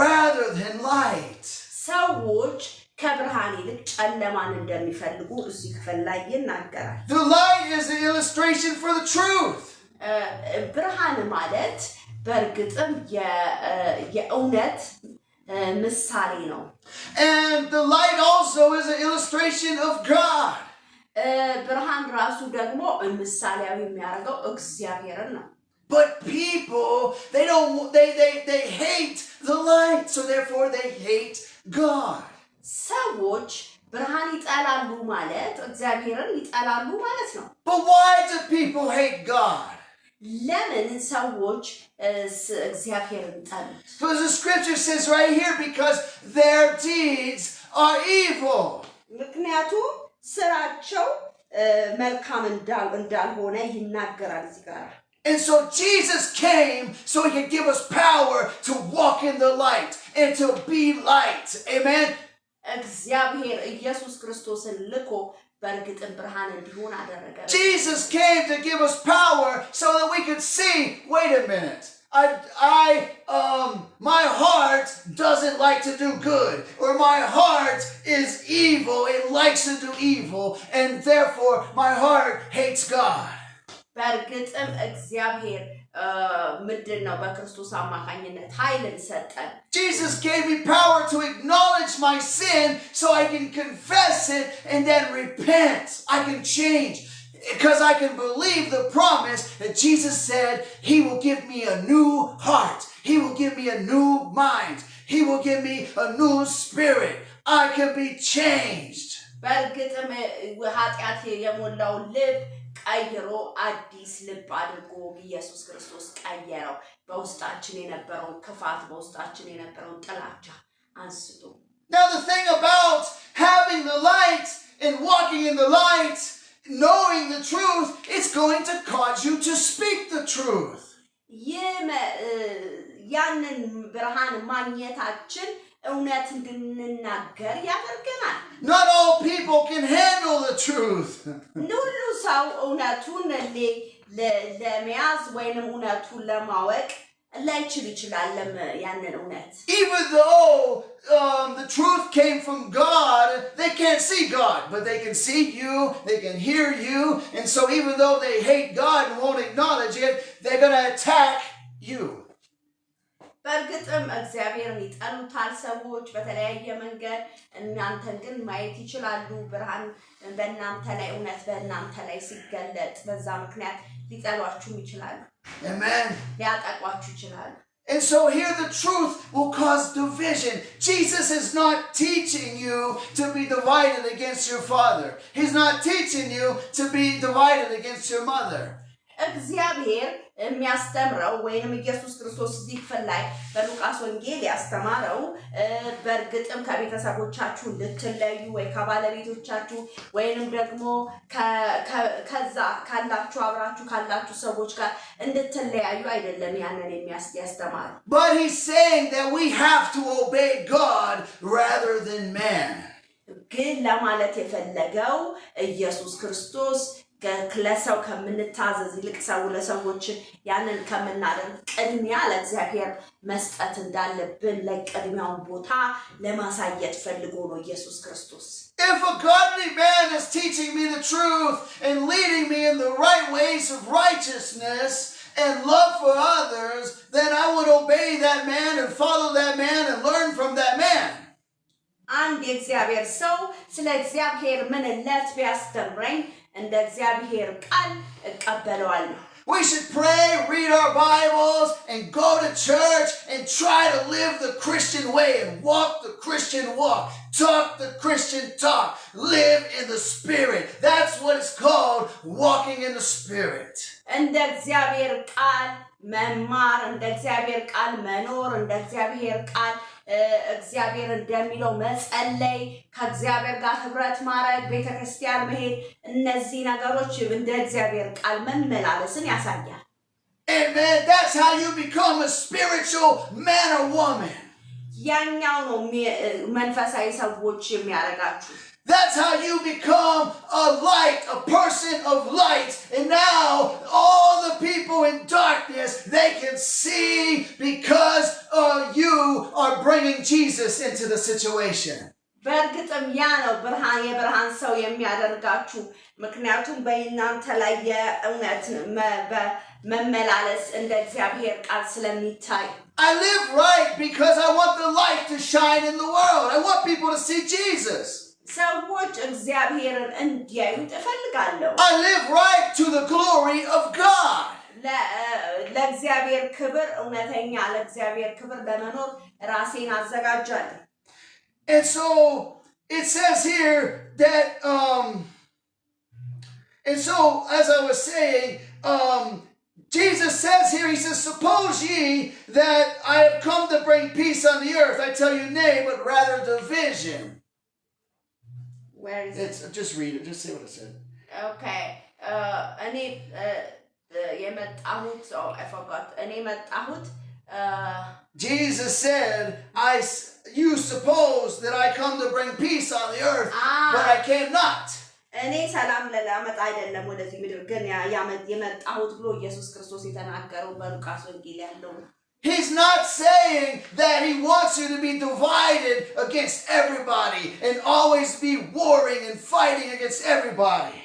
rather than light. ሰዎች ከብርሃን ይልቅ ጨለማን እንደሚፈልጉ እዚህ ክፍል ላይ ይናገራል። The light is an illustration for the truth. ብርሃን ማለት በእርግጥም የእውነት ምሳሌ ነው። And the light also is an illustration of God. ብርሃን ራሱ ደግሞ ምሳሌያዊ የሚያደርገው እግዚአብሔርን ነው። But people, they hate the light, so therefore they hate God. ሰዎች ብርሃን ይጠላሉ ማለት እግዚአብሔርን ይጠላሉ ማለት ነው። But why do people hate God? ለምን ሰዎች እግዚአብሔርን ጠሉት? Because the scripture says right here, because their deeds are evil. ምክንያቱም ስራቸው መልካም እንዳልሆነ ይናገራል እዚህ ጋር። And so Jesus came so he could give us power to walk in the light and to be light. Amen. እግዚአብሔር ኢየሱስ ክርስቶስን ልኮ በእርግጥም ብርሃን እንዲሆን አደረገ። Jesus came to give us power so that we could see, wait a minute. My heart doesn't like to do good, or my heart is evil, it likes to do evil, and therefore my heart hates God. በእርግጥም እግዚአብሔር ምንድን ነው በክርስቶስ አማካኝነት ኃይልን ሰጠን Jesus gave me power to acknowledge my sin so I can confess it and then repent. I can change because I can believe the promise that Jesus said he will give me a new heart. He will give me a new mind. He will give me a new spirit. I can be changed. በእርግጥም ኃጢአት የሞላው ልብ ቀይሮ አዲስ ልብ አድርጎ ኢየሱስ ክርስቶስ ቀየረው በውስጣችን የነበረውን ክፋት በውስጣችን የነበረውን ጥላቻ አንስቶ Now the thing about having the light and walking in the light, knowing the truth, it's going to cause you to speak the truth. ያንን ብርሃን ማግኘታችን እውነት እንድንናገር ያደርገናል Not all people can handle the truth. ሁሉ ሰው እውነቱን ለመያዝ ወይንም እውነቱን ለማወቅ ላይችል ይችላል ያንን እውነት Even though the truth came from God, they can't see God, but they can see you, they can hear you, and so even though they hate God and won't acknowledge it, they're going to attack you. በእርግጥም እግዚአብሔርን ይጠሉታል ሰዎች በተለያየ መንገድ እናንተን ግን ማየት ይችላሉ ብርሃን በእናንተ ላይ እውነት በእናንተ ላይ ሲገለጥ በዛ ምክንያት ሊጠሏችሁ ይችላሉ Amen. ሊያጠቋችሁ ይችላሉ And so here the truth will cause division. Jesus is not teaching you to be divided against your father. He's not teaching you to be divided against your mother. እግዚአብሔር የሚያስተምረው ወይንም ኢየሱስ ክርስቶስ ዚክፈል ላይ በሉቃስ ወንጌል ያስተማረው በእርግጥም ከቤተሰቦቻችሁ እንድትለዩ ወይ ከባለቤቶቻችሁ ወይንም ደግሞ ከዛ ካላችሁ አብራችሁ ካላችሁ ሰዎች ጋር እንድትለያዩ አይደለም ያንን የሚያስተምረው But he's saying that we have to obey God rather than man. ግን ለማለት የፈለገው ኢየሱስ ክርስቶስ ለሰው ከምንታዘዝ ይልቅ ሰው ለሰዎች ያንን ከምናደርግ ቅድሚያ ለእግዚአብሔር መስጠት እንዳለብን ለቅድሚያውን ቦታ ለማሳየት ፈልጎ ነው ኢየሱስ ክርስቶስ If a godly man is teaching me the truth and leading me in the right ways of righteousness and love for others, then I would obey that man and follow that man and learn from that man. አንድ የእግዚአብሔር ሰው ስለ እግዚአብሔር ምንነት ቢያስተምረኝ እንደ እግዚአብሔር ቃል እቀበለዋለሁ We should pray, read our Bibles, and go to church and try to live the Christian way and walk the Christian walk, talk the Christian talk, live in the Spirit. That's what it's called, walking in the Spirit. እንደ እግዚአብሔር ቃል መማር እንደ እግዚአብሔር ቃል መኖር እንደ እግዚአብሔር ቃል እግዚአብሔር እንደሚለው መጸለይ ከእግዚአብሔር ጋር ህብረት ማድረግ ቤተክርስቲያን መሄድ እነዚህ ነገሮች እንደ እግዚአብሔር ቃል መመላለስን ያሳያል Amen. That's how you become a spiritual man or woman. ያኛው ነው መንፈሳዊ ሰዎች የሚያረጋችሁ That's how you become a light, a person of light. And now all the people in darkness, they can see because you are bringing Jesus into the situation. በእርግጥም ያ ነው ብርሃን የብርሃን ሰው የሚያደርጋችሁ ምክንያቱም በእናንተ ላይ የእውነት መመላለስ እንደ እግዚአብሔር ቃል ስለሚታይ I live right because I want the light to shine in the world. I want people to see Jesus. ሰዎች እግዚአብሔርን እንዲያዩት እፈልጋለሁ I live right to the glory of God. ለእግዚአብሔር ክብር እውነተኛ ለእግዚአብሔር ክብር ለመኖር ራሴን አዘጋጃለሁ And so it says here that and so as I was saying Jesus says here, he says, suppose ye that I have come to bring peace on the earth. I tell you nay, but rather division. Where is it? Just read it. Just say what it said. Okay. I forgot. Jesus said, you suppose that I come to bring peace on the earth, but I came not. እኔ ሰላም ለላመጣ አይደለም ወደዚህ ምድር ግን የመጣሁት ብሎ ኢየሱስ ክርስቶስ የተናገረው በሉቃስ ወንጌል ያለው He's not saying that he wants you to be divided against everybody and always be warring and fighting against everybody.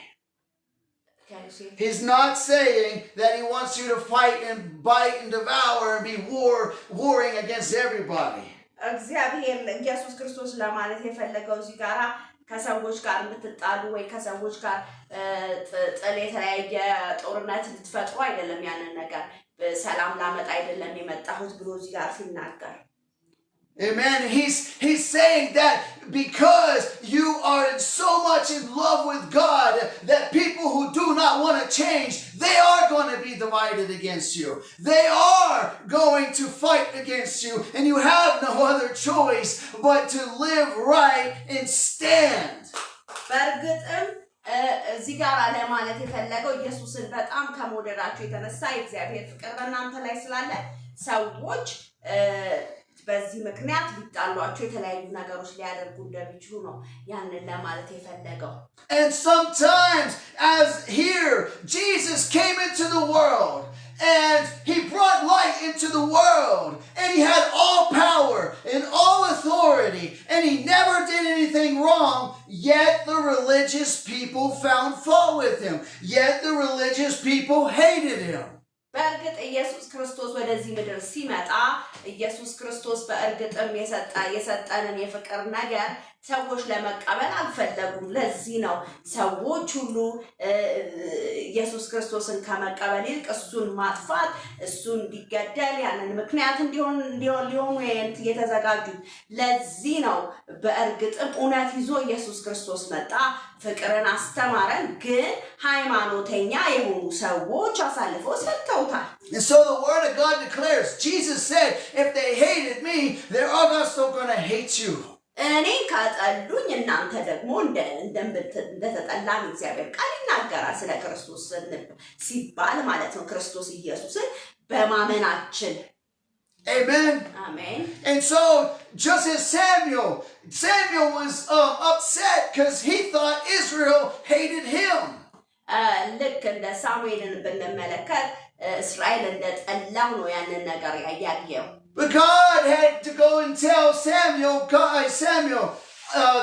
He's not saying that he wants you to fight and bite and devour and be warring against everybody. እግዚአብሔር ኢየሱስ ክርስቶስ ለማለት የፈለገው እዚህ ጋራ ከሰዎች ጋር እንድትጣሉ ወይ ከሰዎች ጋር ጥል የተለያየ ጦርነት እንድትፈጥሩ አይደለም ያንን ነገር ሰላም ላመጣ አይደለም የመጣሁት ብሎ እዚህ ጋር ሲናገር Amen. He's saying that because you are so much in love with God that people who do not want to change, they are going to be divided against you. They are going to fight against you, and you have no other choice but to live right and stand. በእርግጥም እዚህ ጋር ለማለት የፈለገው ኢየሱስን በጣም ከመውደዳቸው የተነሳ የእግዚአብሔር ፍቅር በእናንተ ላይ ስላለ ሰዎች በዚህ ምክንያት ሊጣሏቸው የተለያዩ ነገሮች ሊያደርጉ እንደሚችሉ ነው ያንን ለማለት የፈለገው And sometimes as here Jesus came into the world and he brought light into the world and he had all power and all authority and he never did anything wrong, yet the religious people found fault with him, yet the religious people hated him. በእርግጥ ኢየሱስ ክርስቶስ ወደዚህ ምድር ሲመጣ ኢየሱስ ክርስቶስ በእርግጥም የሰጠንን የፍቅር ነገር ሰዎች ለመቀበል አልፈለጉም ለዚህ ነው ሰዎች ሁሉ ኢየሱስ ክርስቶስን ከመቀበል ይልቅ እሱን ማጥፋት እሱን እንዲገደል ያንን ምክንያት ሊሆኑ የተዘጋጁት ለዚህ ነው በእርግጥም እውነት ይዞ ኢየሱስ ክርስቶስ መጣ ፍቅርን አስተማረን ግን ሃይማኖተኛ የሆኑ ሰዎች አሳልፈው ሰጥተውታል And so the word of God declares, Jesus said, if they hated me, they're also going to hate you. እኔ ካጠሉኝ እናንተ ደግሞ እንደተጠላን እግዚአብሔር ቃል ይናገራል ስለ ክርስቶስ ሲባል ማለት ነው ክርስቶስ ኢየሱስን በማመናችን Amen. Amen. And so just as Samuel was upset because he thought Israel hated him. ልክ እንደ ሳሙኤልን ብንመለከት እስራኤል እንደጠላው ነው ያንን ነገር ያያየው But God had to go and tell Samuel,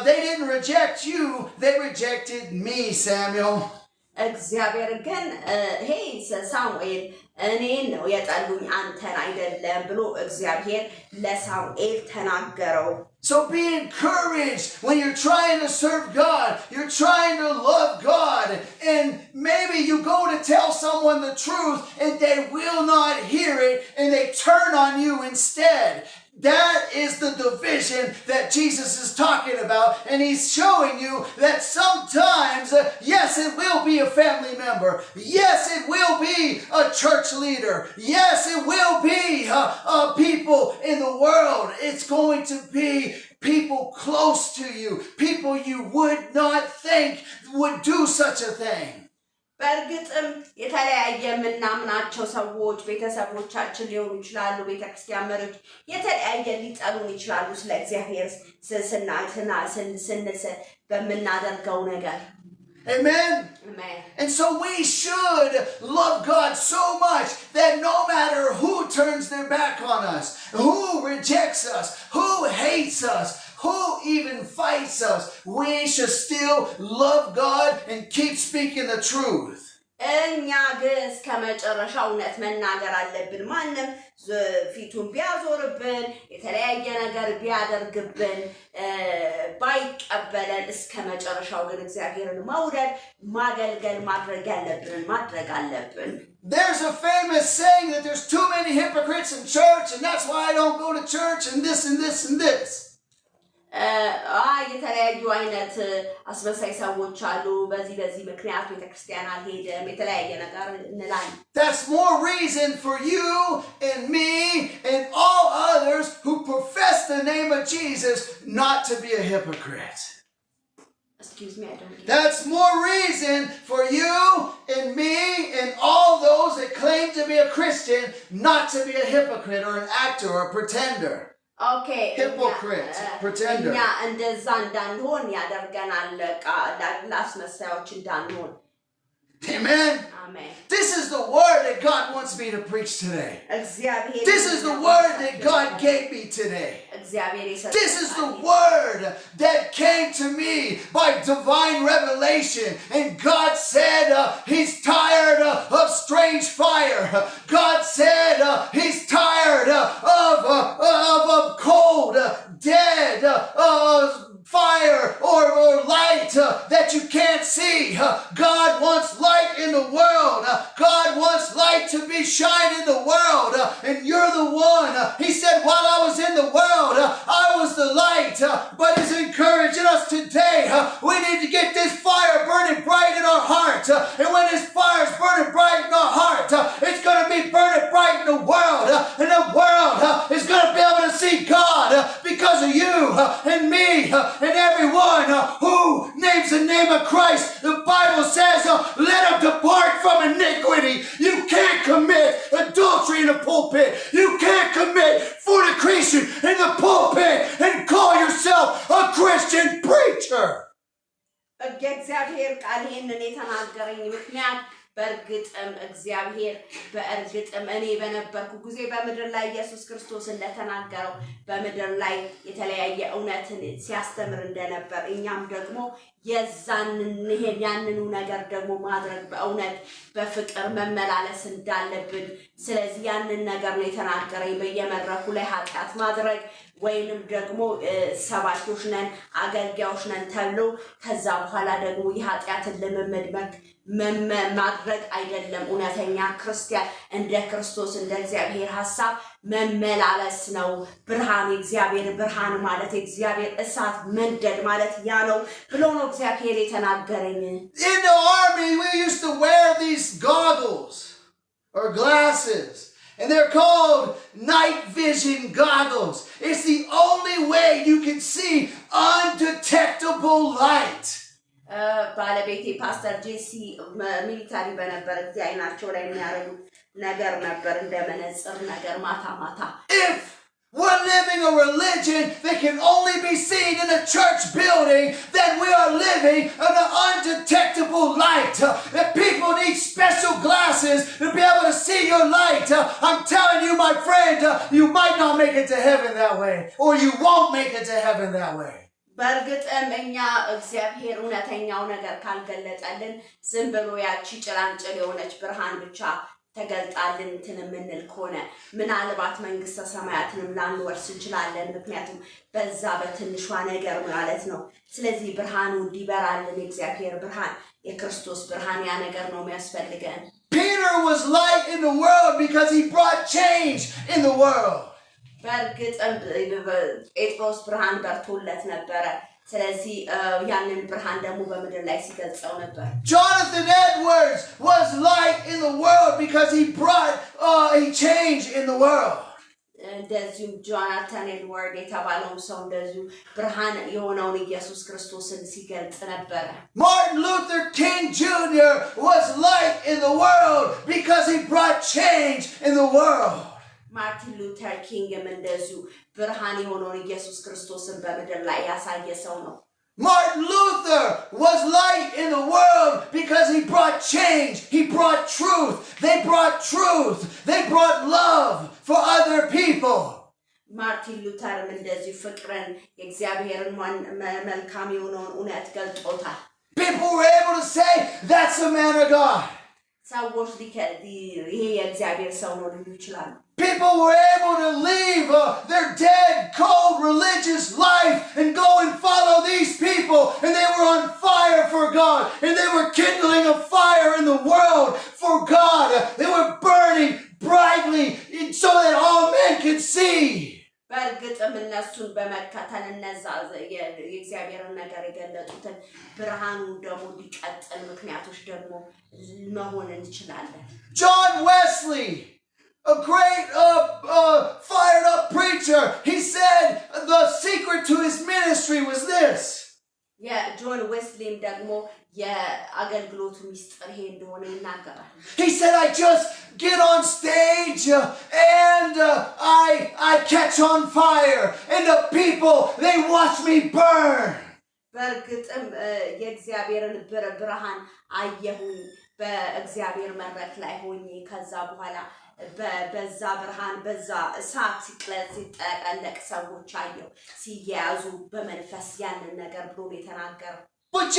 they didn't reject you, they rejected me, Samuel. እግዚአብሔር ግን ሄይ ሳሙኤል እኔን ነው የጠሉኝ አንተን አይደለም ብሎ እግዚአብሔር ለሳሙኤል ተናገረው So be encouraged when you're trying to serve God, you're trying to love God, and maybe you go to tell someone the truth and they will not hear it and they turn on you instead. That is the division that Jesus is talking about, and he's showing you that sometimes, yes, it will be a family member. Yes, it will be a church leader. Yes, it will be people in the world. It's going to be people close to you, people you would not think would do such a thing. በእርግጥም የተለያየ ምናምናቸው ሰዎች ቤተሰቦቻችን ሊሆኑ ይችላሉ ቤተክርስቲያን መሪዎች የተለያየ ሊጠሉን ይችላሉ ስለ እግዚአብሔር ስንስ በምናደርገው ነገር Amen. Amen. And so we should love God so much that no matter who turns their back on us, who rejects us, who hates us, who even fights us, we should still love God and keep speaking the truth. እኛ ግን እስከ መጨረሻው እውነት መናገር አለብን ማንም ፊቱን ቢያዞርብን የተለያየ ነገር ቢያደርግብን ባይቀበለን እስከ መጨረሻው ግን እግዚአብሔርን መውደድ ማገልገል ማድረግ አለብን There's a famous saying that there's too many hypocrites in church and that's why I don't go to church and this and this and this. የተለያዩ አይነት አስመሳይ ሰዎች አሉ በዚህ ምክንያት ቤተክርስቲያን አልሄድም የተለያየ ነገር እንላለን That's more reason for you and me and all others who profess the name of Jesus not to be a hypocrite. Excuse me, I don't get That's more reason for you and me and all those that claim to be a Christian not to be a hypocrite or an actor or a pretender. Okay. Hypocrite, pretender. እኛ እንደዛ እንዳንሆን ያደርገናል ላስመሳዮች እንዳንሆን Amen. አሜን። This is the word that God wants me to preach today. This is the word that God gave me today. This is the word that came to me by divine revelation. And God said he's tired of strange fire. God said he's tired of cold, dead, fire or light that you can't see. God wants light in the world. God wants light to be shine in the world. And you're the one. He said, while I was in the world, I was the light. But he's encouraging us today. We need to get this fire burning bright in our heart. And when this fire is burning bright in our heart, it's going to be burning bright in the world. And the world is going to be able to see God because of you and me and everyone who names the name of Christ. The Bible says, let him depart from iniquity. You can't commit adultery in the pulpit. You can't commit fornication in the pulpit and call yourself a Christian preacher. እግዚአብሔር ቃል ይሄንን የተናገረኝ ምክንያት በእርግጥም እግዚአብሔር በእርግጥም እኔ በነበርኩ ጊዜ በምድር ላይ ኢየሱስ ክርስቶስ እንደተናገረው በምድር ላይ የተለያየ እውነትን ሲያስተምር እንደነበር እኛም ደግሞ ያንኑ ነገር ደግሞ ማድረግ በእውነት በፍቅር መመላለስ እንዳለብን ስለዚህ ያንን ነገር ነው የተናገረኝ በየመድረኩ ላይ ኃጢአት ማድረግ ወይንም ደግሞ ሰባቶች ነን አገልጋዮች ነን ተብሎ ከዛ በኋላ ደግሞ የኃጢአትን ልምምድ ማድረግ አይደለም እውነተኛ ክርስቲያን እንደ ክርስቶስ እንደ እግዚአብሔር ሐሳብ መመላለስ ነው ብርሃን እግዚአብሔር ብርሃን ማለት እግዚአብሔር እሳት መንደድ ማለት ያ ነው ብሎ ነው እግዚአብሔር የተናገረኝ In the army we used to wear these goggles or glasses and they're called night vision goggles. It's the only way you can see undetectable light. ባለቤቴ ፓስተር ጄሲ ሚሊታሪ በነበረ ጊዜ አይናቸው ላይ የሚያረጉት ነገር ነበር እንደ መነጽር ነገር ማታ If we're living a religion that can only be seen in a church building, then we are living in an undetectable light. That people need special glasses to be able to see your light. I'm telling you, my friend, you might not make it to heaven that way, or you won't make it to heaven that way. በእርግጥም እኛ እግዚአብሔር እውነተኛው ነገር ካልገለጠልን ዝም ብሎ ያቺ ጭላንጭል የሆነች ብርሃን ብቻ ተገልጣልን ምንል ከሆነ ምናልባት መንግስተ ሰማያትንም ላንወርስ እንችላለን ምክንያቱም በዛ በትንሿ ነገር ማለት ነው ስለዚህ ብርሃኑ እንዲበራልን እግዚአብሔር ብርሃን የክርስቶስ ብርሃን ያ ነገር ነው የሚያስፈልገን Peter was light in the world because he brought change in the world. በእርግጥም ጴጥሮስ ብርሃን በርቶለት ነበረ ስለዚህ ያንን ብርሃን ደግሞ በመድር ላይ ሲገልጸው ነበር Jonathan Edwards was light in the world because he brought a change in the world. እንደዚሁ ጆናታን ኤድዋርድ የተባለው ሰው እንደዚሁ ብርሃን የሆነውን ኢየሱስ ክርስቶስን ሲገልጽ ነበር Martin Luther King Jr. was light in the world because he brought change in the world. ማርቲን ሉተር ኪንግም እንደዚሁ ብርሃን የሆነውን ኢየሱስ ክርስቶስን በመድር ላይ ያሳየ ሰው ነው Martin Luther was light in the world because he brought change. He brought truth. They brought truth. They brought love for other people. ማርቲን ሉተርም እንደዚሁ ፍቅርን የእግዚአብሔርን መልካም የሆነውን እውነት ገልጦታል People were able to say, that's a man of God. ሰዎች ይሄ የእግዚአብሔር ሰው ነው ሊሉ ይችላሉ People were able to leave their dead, cold, religious life and go and follow these people. And they were on fire for God. And they were kindling a fire in the world for God. They were burning brightly so that all men could see. በእርግጥም እነሱን በመከተል እነዛ የእግዚአብሔርን ነገር የገለጡትን ብርሃኑን ደግሞ ሊቀጥል ምክንያቶች ደግሞ መሆን እንችላለን John Wesley, a great fired up preacher, he said the secret to his ministry was this. ጆን ዌስሊም ደግሞ የአገልግሎቱ ሚስጥር ይሄ እንደሆነ ይናገራል He said I just get on stage and I catch on fire and the people they watch me burn. በርግጥም የእግዚአብሔርን ብርሃን አየሁኝ በእግዚአብሔር መድረክ ላይ ሆኜ ከዛ በኋላ በዛ ብርሃን በዛ እሳት ሲጠቀለቅ ሰዎች አየሁ ሲያያዙ በመንፈስ ያንን ነገር ብሎ የተናገረው But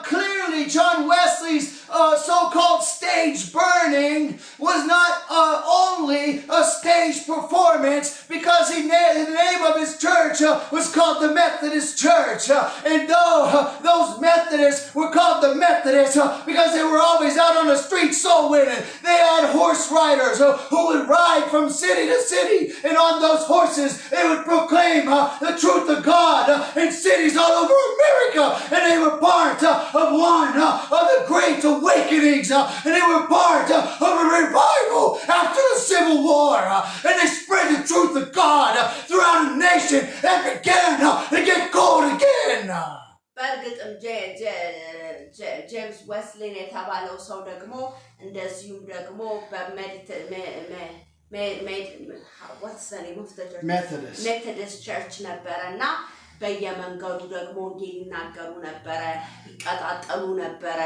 clearly John Wesley's so-called stage burning was not only a stage performance because the name of his church was called the Methodist Church. And though those Methodists were called the Methodists because they were always out on the street soul winning. They had horse riders who would ride from city to city. And on those horses, they would proclaim the truth of God in cities all over America. And they were part of one of the great awakenings, and they were part of a revival after the Civil War, and they spread the truth of God throughout the nation and began to get cold again. በርግጥም ጄምስ ዌስሊን የተባለው ሰው ደግሞ እንደዚሁም ደግሞ what's the name of the church? Methodist Church ነበረና በየመንገዱ ደግሞ ይናገሩ ነበረ ይቀጣጠሉ ነበረ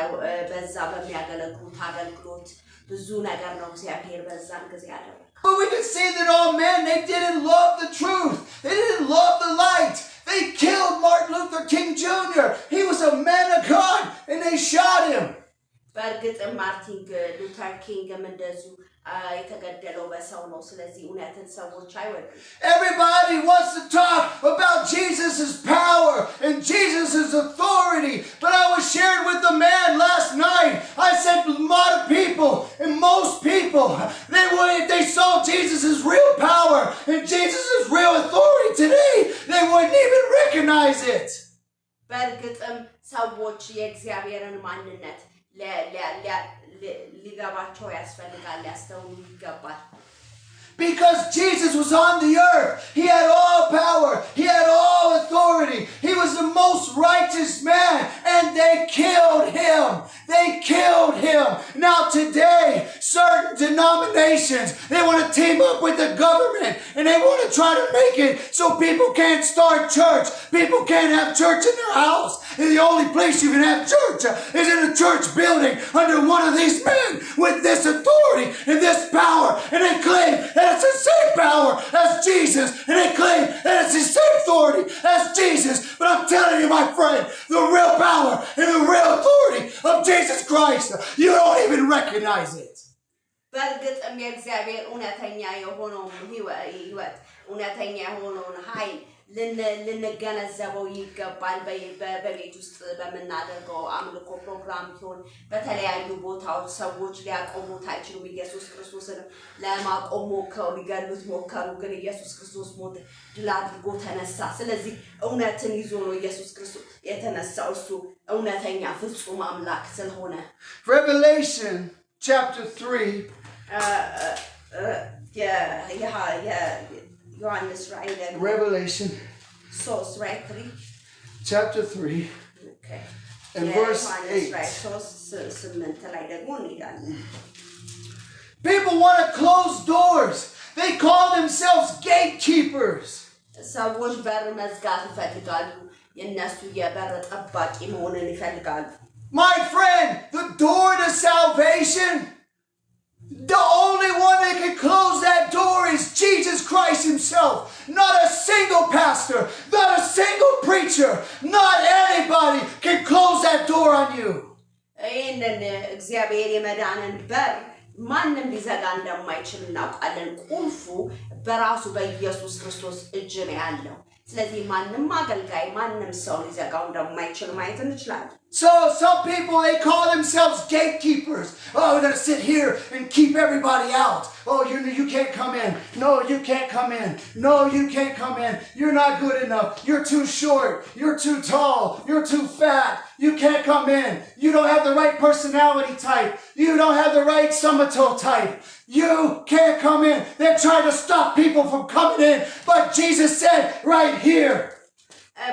በዛ በሚያገለግሉት አገልግሎት ብዙ ነገር ነው እግዚአብሔር በዛን ጊዜ ያደረገው But we can see that all men they didn't love the truth. They didn't love the light. They killed Martin Luther King Jr. He was a man of God and they shot him. በርግጥ ማርቲን ሉተር ኪንግም እንደዚሁ የተገደለው በሰው ነው ስለዚህ እውነትን ሰዎች አይወዱም Everybody wants to talk about Jesus' power and Jesus' authority, but I was sharing with a man last night. I said a lot of people and most people if they saw Jesus' real power and Jesus' real authority today, they wouldn't even recognize it. በርግጥም ሰዎች የእግዚአብሔርን ማንነት ሊገባቸው ያስፈልጋል ያስተውሉ ይገባል Because Jesus was on the earth. He had all power. He had all authority. He was the most righteous man. And they killed him. They killed him. Now today, certain denominations, they want to team up with the government. And they want to try to make it so people can't start church. People can't have church in their house. And the only place you can have church is in a church building under one of these men with this authority and this power. And they claim that it's the same power as Jesus, and they claim that it's the same authority as Jesus. But I'm telling you, my friend, the real power and the real authority of Jesus Christ, you don't even recognize it. በርግጥም የእግዚአብሔር እውነተኛ የሆነውን ህይወት እውነተኛ የሆነውን ኃይል ልንገነዘበው ይገባል በቤት ውስጥ በመናደርገው አምልኮ ፕሮግራም ሲሆን በተለያዩ ቦታዎች ሰዎች ሊያቆሙት አይችሉም ኢየሱስ ክርስቶስን ለማቆም ሞከሩ ሊገሉት ሞከሩ ግን ኢየሱስ ክርስቶስ ሞት ድል አድርጎ ተነሳ ስለዚህ እውነትን ይዞ ነው ኢየሱስ ክርስቶስ የተነሳው እሱ እውነተኛ ፍጹም አምላክ ስለሆነ Revelation chapter 3 Revelation right 3 chapter 3 okay and verse 8 People want to close doors. They call themselves gatekeepers. ሰዎች በር መዝጋት ይፈልጋሉ የነሱ የበር ጠባቂ መሆንን ይፈልጋሉ My friend, the door to salvation, the only one that can close that door is Jesus Christ himself. Not a single pastor, not a single preacher, not anybody can close that door on you. ይሄንን እግዚአብሔር የመዳንን በር ማንም ሊዘጋ እንደማይችል እናውቃለን ቁልፉ በራሱ በኢየሱስ ክርስቶስ እጅ ነው ያለው ስለዚህ ማንም አገልጋይ ማንም ሰው ሊዘጋው እንደማይችል ማየት እንችላለን So some people, they call themselves gatekeepers. Oh, we're going to sit here and keep everybody out. Oh, you can't come in. No, you can't come in. No, you can't come in. You're not good enough. You're too short. You're too tall. You're too fat. You can't come in. You don't have the right personality type. You don't have the right somato type. You can't come in. They're trying to stop people from coming in. But Jesus said right here,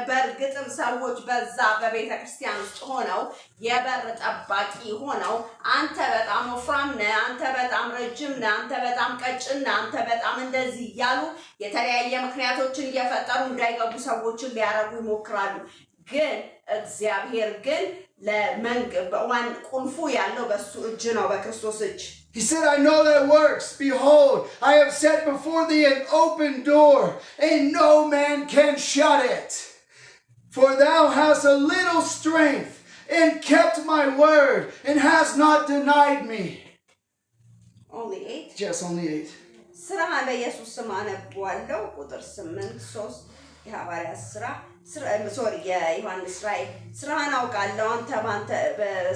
በርግጥም ሰዎች በዛ በቤተክርስቲያን ውስጥ ሆነው የበር ጠባቂ ሆነው አንተ በጣም ወፍራም ነህ አንተ በጣም ረጅም ነህ አንተ በጣም ቀጭን ነህ አንተ በጣም እንደዚህ ያሉ የተለያየ ምክንያቶችን እየፈጠሩ እንዳይገቡ ሰዎችን ሊያረጉ ይሞክራሉ ግን እግዚአብሔር ግን ለመንግባን ቁልፉ ያለው በሱ እጅ ነው በክርስቶስ እጅ He said, I know that works. Behold, I have set before thee an open door, and no man can shut it. For thou hast a little strength, and kept my word, and hast not denied me. Only 8? Yes, only 8. ስራህን በኢየሱስ ስም አነብዋለሁ ቁጥር 8:3 የሐዋርያ ስራ የዮሐንስ ራእይ ስራህን አውቃለሁ አንተ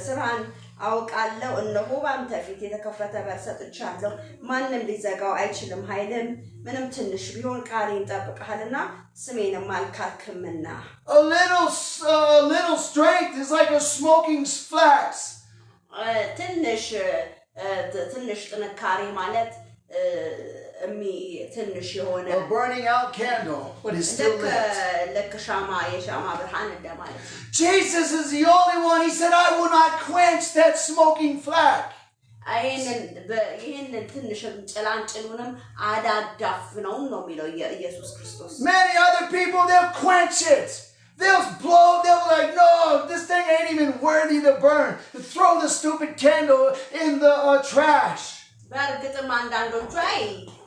ስራህን አውቃለሁ እነሆ ባንተ ፊት የተከፈተ በር ሰጥቻለሁ ማንም ሊዘጋው አይችልም ኃይልም ምንም ትንሽ ቢሆን ቃሌን ጠብቀሃልና ስሜንም አልካድክምና A little strength is like a smoking flax. ትንሽ ጥንካሬ ማለት ትንሽ የሆነ A burning out candle, but it's still lit. የሻማ ብርሃን እንደማለት Jesus is the only one. He said, I will not quench that smoking flax. ይህንን ትንሽ ጭላንጭሉንም አዳዳፍነው ነው የሚለው ኢየሱስ ክርስቶስ Many other people, they'll quench it. They'll be like, no, this thing ain't even worthy to burn. Throw the stupid candle in the trash. በእርግጥም አንዳንዶቹ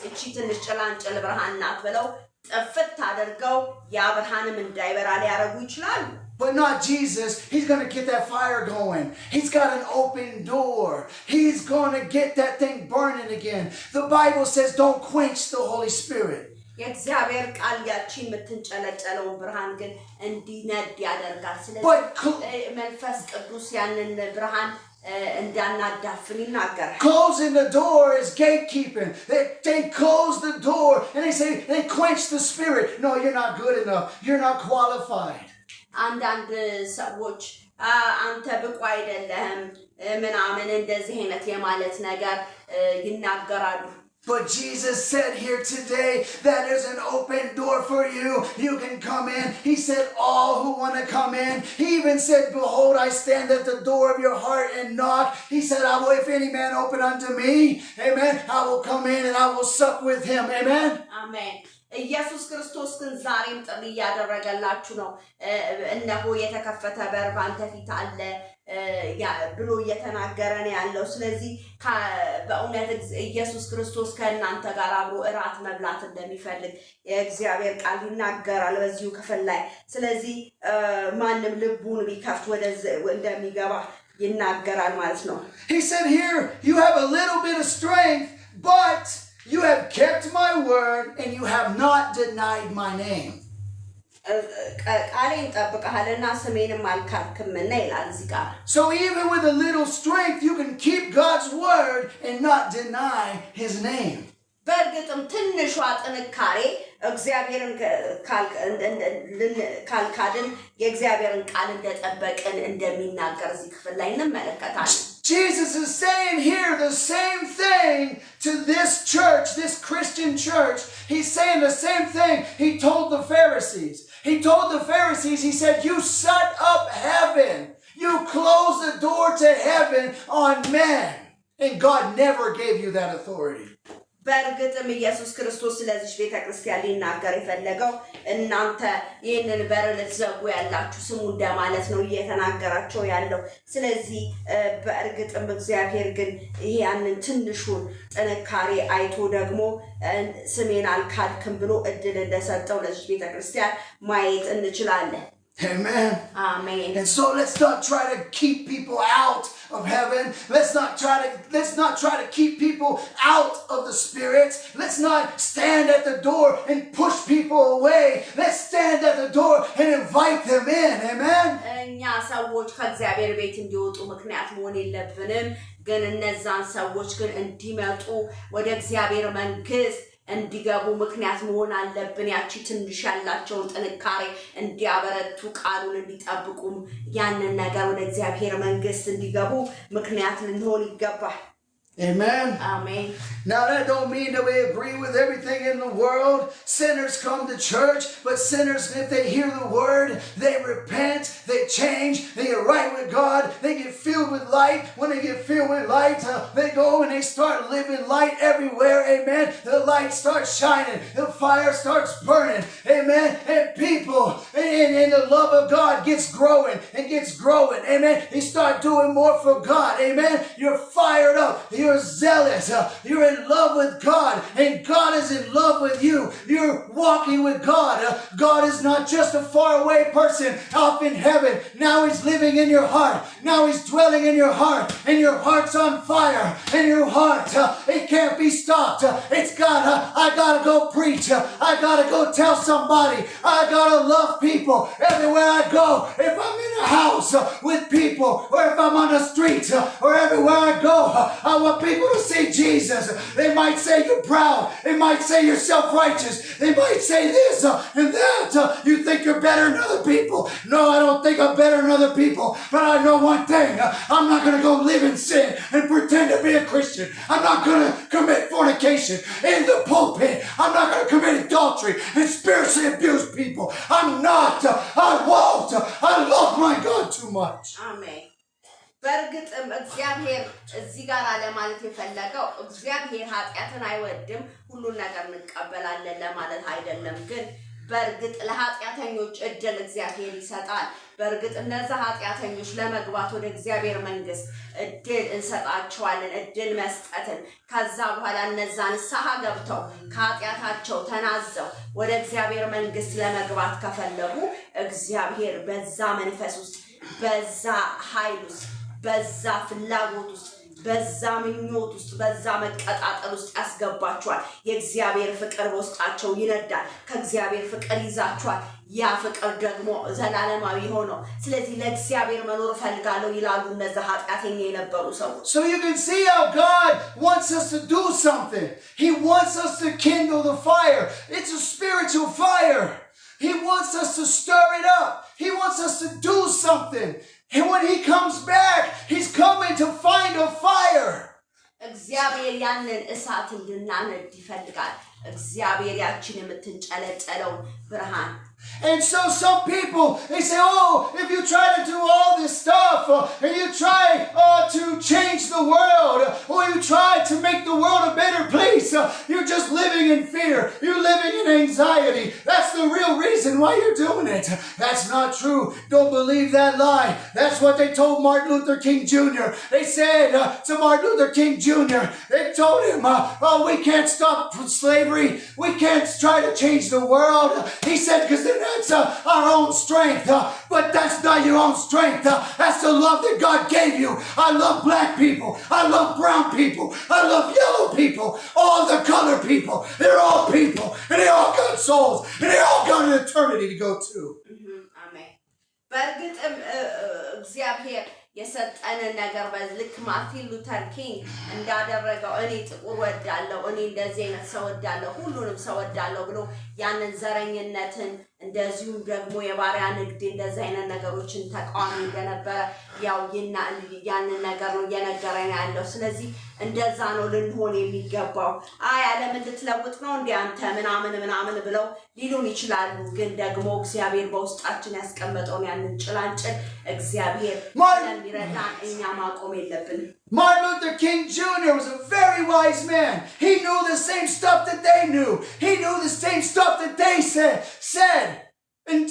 እቺ ትንሽ ጭላንጭል ብርሃን ናት ብለው ጥፍት አድርገው ያ ብርሃንም እንዳይበራ ሊያረጉ ይችላሉ But not Jesus. He's going to get that fire going. He's got an open door. He's going to get that thing burning again. The Bible says don't quench the Holy Spirit. የእግዚአብሔር ቃል ያቺ የምትንጨለጨለውን ብርሃን ግን እንዲነድ ያደርጋል ስለዚህ መንፈስ ቅዱስ ያንን ብርሃን እንዳናዳፍን ይናገራል Closing the door is gatekeeping. They close the door and they quench the spirit. No, you're not good enough. You're not qualified. አንዳንድ ሰዎች አንተ ብቁ አይደለህም ምናምን እንደዚህ አይነት የማለት ነገር ይናገራሉ But Jesus said here today that there's an open door for you. You can come in. He said, all who want to come in. He even said, behold, I stand at the door of your heart and knock. He said, I will, if any man open unto me, amen, I will come in and I will sup with him. Amen. Amen. ኢየሱስ ክርስቶስ ግን ዛሬም ጥሪ ያደረገላችሁ ነው እነሆ የተከፈተ በር ባንተ ፊት አለ ብሎ እየተናገረን ያለው ስለዚህ በእውነት ኢየሱስ ክርስቶስ ከእናንተ ጋር አብሮ እራት መብላት እንደሚፈልግ የእግዚአብሔር ቃል ይናገራል በዚሁ ክፍል ላይ ስለዚህ ማንም ልቡን ቢከፍት ወደዚህ እንደሚገባ ይናገራል ማለት ነው He said here you have a little bit of strength but you have kept my word and you have not denied my name. So even with a little strength, you can keep God's word and not deny his name. በእርግጥም ትንሿ ጥንካሬ እግዚአብሔርን ካልካድን የእግዚአብሔርን ቃል እንደጠበቅን እንደሚናገር እዚህ ክፍል ላይ እንመለከታለን Jesus is saying here the same thing to this church, this Christian church. He's saying the same thing he told the Pharisees. He told the Pharisees, he said, you shut up heaven. You close the door to heaven on men. And God never gave you that authority. በእርግጥም ኢየሱስ ክርስቶስ ስለዚህ ቤተክርስቲያን ሊናገር የፈለገው እናንተ ይሄንን በር ልትዘጉ ያላችሁ ስሙ እንደማለት ነው እየተናገራቸው ያለው ስለዚህ በእርግጥም እግዚአብሔር ግን ያንን ትንሹን ጥንካሬ አይቶ ደግሞ ስሜን አልካድክም ብሎ እድል እንደሰጠው ለዚህ ቤተክርስቲያን ማየት እንችላለን Amen. Amen. And so let's not try to keep people out of heaven. Let's not try to keep people out of the Spirit. Let's not stand at the door and push people away. Let's stand at the door and invite them in. Amen. እኛ ሰዎች ከእግዚአብሔር ቤት እንዲወጡ ምክንያት መሆን የለብንም ግን እነዛን ሰዎች ግን እንዲመጡ ወደ እግዚአብሔር መንግስት እንዲገቡ ምክንያት መሆን አለብን ያቺ ትንሽ ያላቸውን ጥንካሬ እንዲያበረቱ ቃሉን እንዲጠብቁም ያንን ነገር ወደ እግዚአብሔር መንግስት እንዲገቡ ምክንያት ልንሆን ይገባል Amen. Amen. Now that don't mean that we agree with everything in the world. Sinners come to church, but sinners, if they hear the word, they repent, they change, they get right with God, they get filled with light. When they get filled with light, they go and they start living light everywhere. Amen. The light starts shining, the fire starts burning. Amen. And people and the love of God gets growing and gets growing. Amen. You start doing more for God. Amen. You're fired up. You're zealous. You're in love with God, and God is in love with you. You're walking with God. God is not just a faraway person off in heaven. Now He's living in your heart. Now He's dwelling in your heart, and your heart's on fire. And your heart, it can't be stopped. It's got, I gotta go preach. I gotta go tell somebody. I gotta love people everywhere I go. If I'm in a house with people, or if I'm on the streets, or everywhere I go, I want people to see Jesus. They might say you're proud. They might say you're self-righteous. They might say this and that. You think you're better than other people. No, I don't think I'm better than other people. But I know one thing. I'm not going to go live in sin and pretend to be a Christian. I'm not going to commit fornication in the pulpit. I'm not going to commit adultery and spiritually abuse people. I'm not. I won't. I love my God too much. Amen. በእርግጥም እግዚአብሔር እዚህ ጋር ለማለት የፈለገው እግዚአብሔር ኃጢአትን አይወድም ሁሉን ነገር እንቀበላለን ለማለት አይደለም ግን በእርግጥ ለኃጢአተኞች እድል እግዚአብሔር ይሰጣል በእርግጥ እነዛ ኃጢአተኞች ለመግባት ወደ እግዚአብሔር መንግስት እድል እንሰጣቸዋለን እድል መስጠትን ከዛ በኋላ እነዛን ንስሐ ገብተው ከኃጢአታቸው ተናዘው ወደ እግዚአብሔር መንግስት ለመግባት ከፈለጉ እግዚአብሔር በዛ መንፈስ ውስጥ በዛ ኃይል ውስጥ በዛ ፍላጎት ውስጥ በዛ ምኞት ውስጥ በዛ መቀጣጠል ውስጥ ያስገባቸዋል የእግዚአብሔር ፍቅር በውስጣቸው ይነዳል ከእግዚአብሔር ፍቅር ይዛቸዋል ያ ፍቅር ደግሞ ዘላለማዊ ሆኖ ስለዚህ ለእግዚአብሔር መኖር ፈልጋለሁ ይላሉ እነዛ ኃጢአተኛ የነበሩ ሰዎች So you can see how God wants us to do something. He wants us to kindle the fire. It's a spiritual fire. He wants us to stir it up. He wants us to do something. And when He comes back, He's coming to find a fire. እግዚአብሔር ያንን እሳት እንድናነድ ይፈልጋል እግዚአብሔር ያችን የምትንጨለጨለው ብርሃን And so some people, they say, oh, if you try to do all this stuff, and you try to change the world, or you try to make the world a better place, you're just living in fear. You're living in anxiety. That's the real reason why you're doing it. That's not true. Don't believe that lie. That's what they told Martin Luther King Jr. They said to Martin Luther King Jr., they told him, oh, we can't stop slavery. We can't try to change the world. He said, because that's our own strength, but that's not your own strength. That's the love that God gave you. I love black people. I love brown people. I love yellow people. All the color people. They're all people, and they all got souls, and they all got an eternity to go to. Amen. በእርግጥም እግዚአብሔር የሰጠንን ነገር በልክ ማርቲን ሉተር ኪንግ እንዳደረገው እኔ ጥቁር ወዳለሁ እኔ እንደዚህ አይነት ሰው ወዳለሁ ሁሉንም ሰው ወዳለሁ ብሎ ያንን ዘረኝነትን እንደዚሁም ደግሞ የባሪያ ንግድ እንደዚህ አይነት ነገሮችን ተቃዋሚ እንደነበረ ያው ያንን ነገር ነው እየነገረን ያለው ስለዚህ እንደዛ ነው ልንሆን የሚገባው ዓለም እንድትለውጥ ነው እንዴ አንተ ምናምን ብለው ሊሉን ይችላሉ ግን ደግሞ እግዚአብሔር በውስጣችን ያስቀመጠውን ያንን ጭላንጭል እግዚአብሔር ለሚረዳን እኛ ማቆም የለብንም Martin Luther King Jr. was a very wise man. He knew the same stuff that they knew. He knew the same stuff that they said. And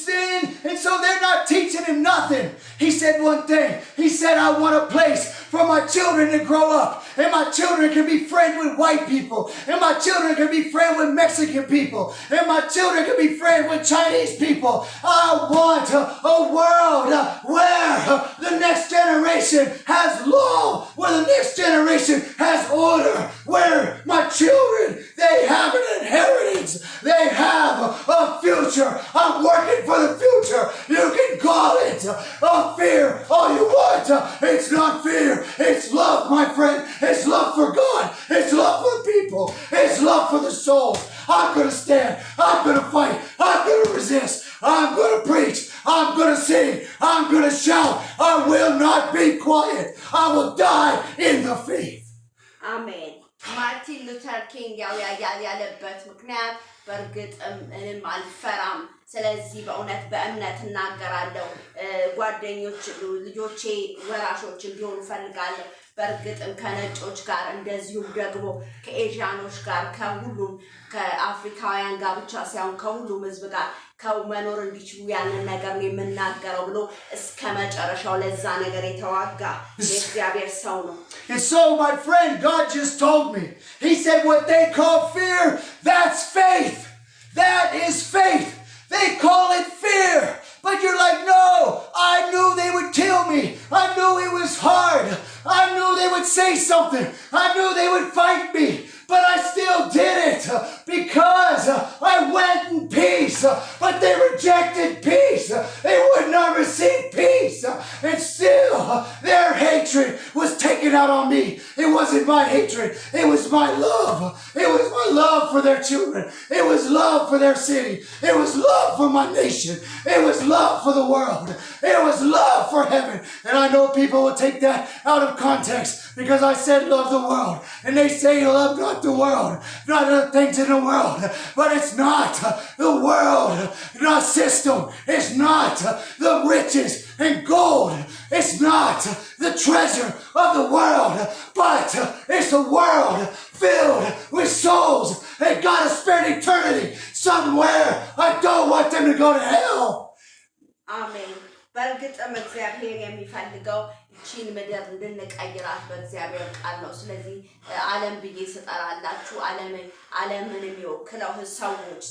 so they're not teaching him nothing. He said one thing. He said, I want a place for my children to grow up. And my children can be friends with white people. And my children can be friends with Mexican people. And my children can be friends with Chinese people. I want a world where the next generation has law. Where the next generation has order. Where my children, they have an inheritance. They have a future. I'm working for the future. You can call it fear all you want. It's not fear. It's love, my friend. It's love for God. It's love for people. It's love for the souls. I'm going to stand. I'm going to fight. I'm going to resist. I'm going to preach. I'm going to sing. I'm going to shout. I will not be quiet. I will die in the faith. አሜን ማርቲን ሉተር ኪንግ ያለበት ምክንያት በርግጥ እኔም አልፈራም ስለዚህ በእውነት በእምነት እናገራለሁ ጓደኞች ልጆቼ ወራሾች እንዲሆኑ ፈልጋለሁ በርግጥም ከነጮች ጋር እንደዚሁም ደግሞ ከኤዥያኖች ጋር ከሁሉም ከአፍሪካውያን ጋር ብቻ ሳይሆን ከሁሉም ህዝብ ጋር ከመኖር እንዲችሉ ያንን ነገር የምናገረው ብሎ እስከ መጨረሻው ለዛ ነገር የተዋጋ የእግዚአብሔር ሰው ነው And so my friend God just told me he said what they call fear that's faith that is faith they call it fear but you're like no I knew they would kill me I knew it was hard I knew they would say something I knew they would fight me but I still did it because I went in peace. But they rejected peace. They would not receive peace. And still, their hatred was taken out on me. It wasn't my hatred. It was my love. It was my love for their children. It was love for their city. It was love for my nation. It was love for the world. It was love for heaven. And I know people will take that out of context because I said love the world. And they say love not the world, not the things in the world. But it's not the world, not system. It's not the riches and gold. It's not the treasure of the world. But it's a world filled with souls that God has spent eternity somewhere. I don't want them to go to hell. Amen. በርግጥም እግዚአብሔር የሚፈልገው እቺን ምድር እንድንቀይራት በእግዚአብሔር ቃል ነው ስለዚህ ዓለም ብዬ ስጠራላችሁ ዓለምን የሚወክለው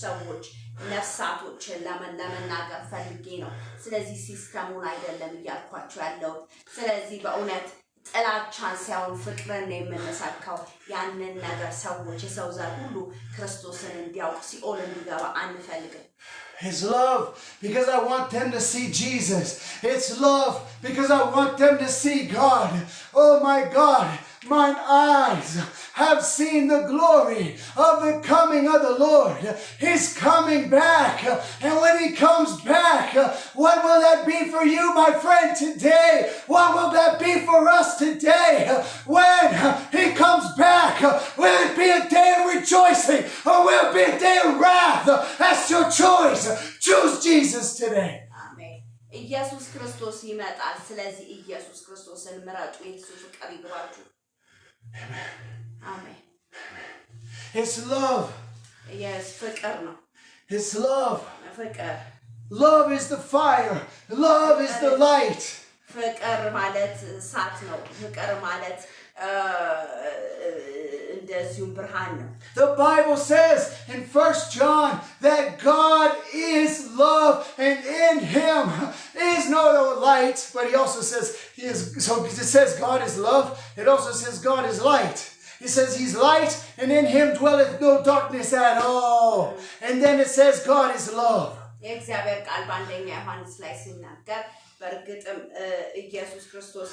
ሰዎች ነፍሳቶችን ለመናገር ፈልጌ ነው ስለዚህ ሲስተሙን አይደለም እያልኳችሁ ያለው ስለዚህ በእውነት ጥላቻን ሳይሆን ፍቅርን የምንሰካው ያንን ነገር ሰዎች የሰው ዘር ሁሉ ክርስቶስን እንዲያውቁ ሲኦል እንዲገባ አንፈልግም It's love because I want them to see Jesus. It's love because I want them to see God. Oh my God, mine eyes have seen the glory of the coming of the Lord. He's coming back. And when he comes back, what will that be for you, my friend, today? What will that be for us today? When he comes back, will it be a day of rejoicing or will it be a day of wrath? That's your choice. Choose Jesus today. Amen. ኢየሱስ ክርስቶስ ይመጣል ስለዚህ ኢየሱስ ክርስቶስን ምረጡ ኢየሱስ ፍቅር ይግባችሁ Amen. It's love. Yes, ፍቅር ነው It's love. ፍቅር Love is the fire. Love is the light. ፍቅር ማለት እሳት ነው ፍቅር ማለት እንደዚሁም ብርሃን ነው The Bible says in 1 John that God is love and in him is no light but he also says he is so it says God is love it also says God is light He says he's light and in him dwelleth no darkness at all and then it says God is love የእግዚአብሔር ቃል በአንደኛ ዮሐንስ ላይ ሲናገር በርግጥም ኢየሱስ ክርስቶስ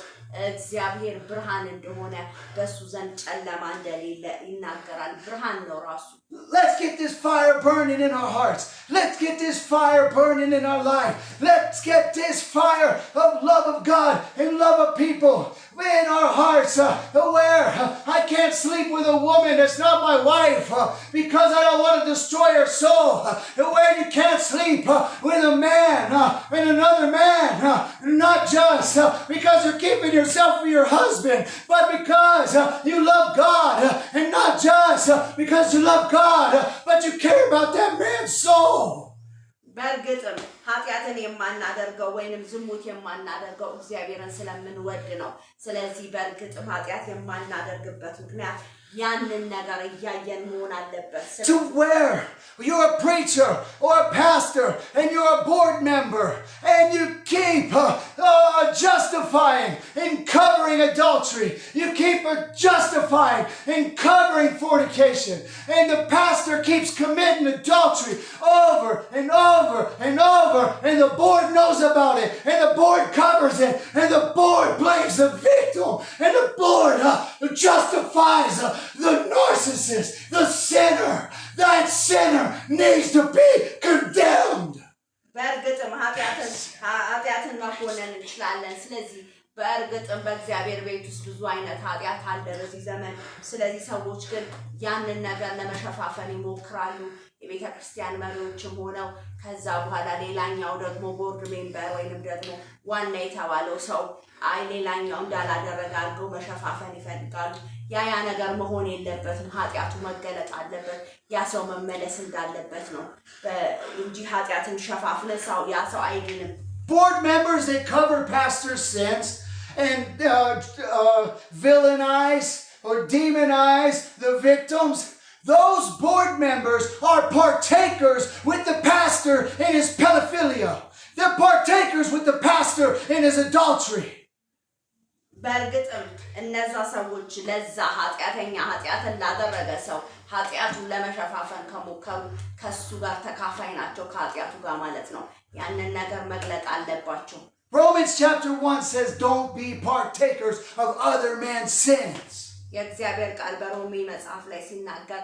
እግዚአብሔር ብርሃን እንደሆነ በሱ ዘንድ ጨለማ እንደሌለ ይናገራል ብርሃን ነው ራሱ Let's get this fire burning in our hearts. Let's get this fire burning in our life. Let's get this fire of love of God and love of people in our hearts. Where I can't sleep with a woman that's not my wife because I don't want to destroy her soul. Where you can't sleep with a man and another man. Not just because you're keeping yourself for your husband, but because you love God. And not just because you love God, but you care about that man's soul. በርግጥም ኃጢአትን የማናደርገው ወይንም ዝሙት የማናደርገው እግዚአብሔርን ስለምንወድ ነው ስለዚህ በርግጥም ኃጢአት የማናደርግበት ምክንያት ያንን ነገር እያየን መሆን አለበት To where you're a preacher or a pastor and you're a board member and you keep justifying and covering adultery. You keep justifying and covering fornication. And the pastor keeps committing adultery over and over and over and the board knows about it and the board covers it and the board blames the victim and the board justifies the narcissist, the sinner. That sinner needs to be condemned. በርግጥም ኃጢአትን ማኮነን እንችላለን ስለዚህ በርግጥ በእርግጥም በእግዚአብሔር ቤት ውስጥ ብዙ አይነት ኃጢአት አለ በዚህ ዘመን ስለዚህ ሰዎች ግን ያንን ነገር ለመሸፋፈን ይሞክራሉ የቤተ ክርስቲያን መሪዎችም ሆነው ከዛ በኋላ ሌላኛው ደግሞ ቦርድ ሜምበር ወይንም ደግሞ ዋና የተባለው ሰው አይ ሌላኛው እንዳላደረገ አድርገው መሸፋፈን ይፈልጋሉ ያ ነገር መሆን የለበትም ኃጢአቱ መገለጥ አለበት ያ ሰው መመለስ እንዳለበት ነው እንጂ ኃጢአትን ሸፋፍነ ሰው ያ ሰው አይድንም Board members, they cover pastors' sins and villainize or demonize the victims. Those board members are partakers with the pastor in his pedophilia. They're partakers with the pastor in his adultery. በእርግጥም እነዛ ሰዎች ለዛ ኃጢአተኛ ኃጢአትን ላደረገ ሰው ኃጢአቱን ለመሸፋፈን ከሞከሩ ከሱ ጋር ተካፋይ ናቸው ከኃጢአቱ ጋር ማለት ነው ያንን ነገር መግለጥ አለባቸው Romans chapter 1 says don't be partakers of other men's sins. የእግዚአብሔር ቃል በሮሜ መጽሐፍ ላይ ሲናገር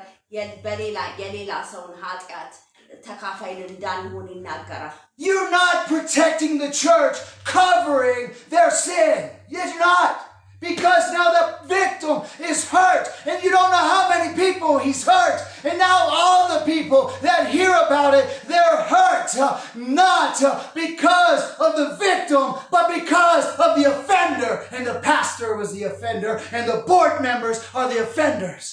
የሌላ ሰውን ኃጢአት ተካፋይ እንዳንሆን ይናገራል You're not protecting the church, covering their sin. Yes, you're not. Because now the victim is hurt, and you don't know how many people he's hurt. And now all the people that hear about it, they're hurt. Not because of the victim, but because of the offender. And the pastor was the offender, and the board members are the offenders.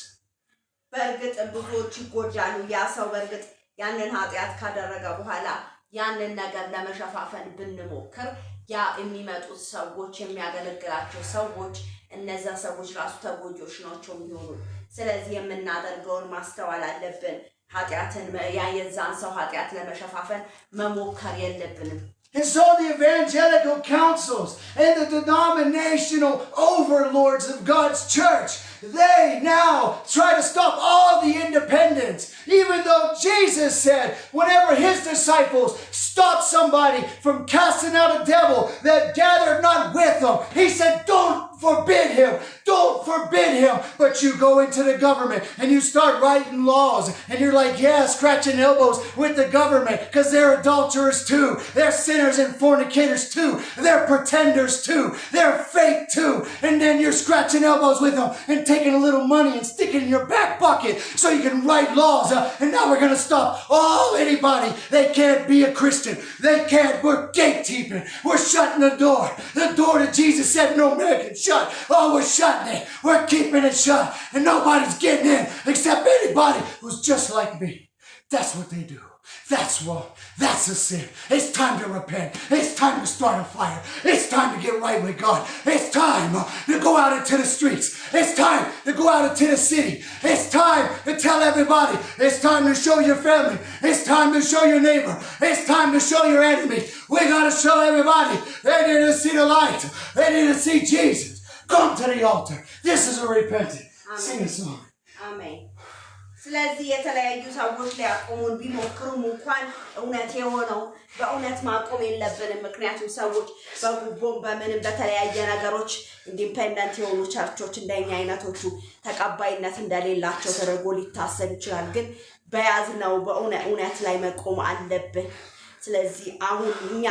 በእርግጥ ብዙዎች ይጎዳሉ ያ ሰው በእርግጥ ያንን ኃጢአት ካደረገ በኋላ ያንን ነገር ለመሸፋፈን ብንሞክር ያ የሚመጡት ሰዎች የሚያገለግላቸው ሰዎች እነዛ ሰዎች ራሱ ተጎጆች ናቸው የሚሆኑ ስለዚህ የምናደርገውን ማስተዋል አለብን ኃጢአትን የዛን ሰው ኃጢአት ለመሸፋፈን መሞከር የለብንም And so the evangelical councils and the denominational overlords of God's church, they now try to stop all the independents. Even though Jesus said, whenever his disciples stopped somebody from casting out a devil that gathered not with them, he said, don't forbid him. Don't forbid him. But you go into the government and you start writing laws. And you're like, yeah, scratching elbows with the government because they're adulterers too. They're sinners and fornicators too. They're pretenders too. They're fake too. And then you're scratching elbows with them and taking a little money and sticking it in your back pocket so you can write laws. And now we're going to stop anybody. They can't be a Christian. They can't. We're gatekeeping. We're shutting the door. The door that Jesus said no man can shut. Oh, we're shutting it. We're keeping it shut. And nobody's getting in except anybody who's just like me. That's what they do. That's wrong. That's a sin. It's time to repent. It's time to start a fire. It's time to get right with God. It's time to go out into the streets. It's time to go out into the city. It's time to tell everybody. It's time to show your family. It's time to show your neighbor. It's time to show your enemy. We got to show everybody. They need to see the light. They need to see Jesus. Come to the altar. This is a repentant. Amen. Sing a song. Amen. ስለዚህ የተለያዩ ሰዎች ሊያቆሙን ቢሞክሩም እንኳን እውነት የሆነው በእውነት ማቆም የለብንም ምክንያቱም ሰዎች በጉቦም በምንም በተለያየ ነገሮች ኢንዲፔንደንት የሆኑ ቸርቾች እንደኛ አይነቶቹ ተቀባይነት እንደሌላቸው ተደርጎ ሊታሰብ ይችላል ግን በያዝነው በእውነት ላይ መቆም አለብን ስለዚህ አሁን እኛ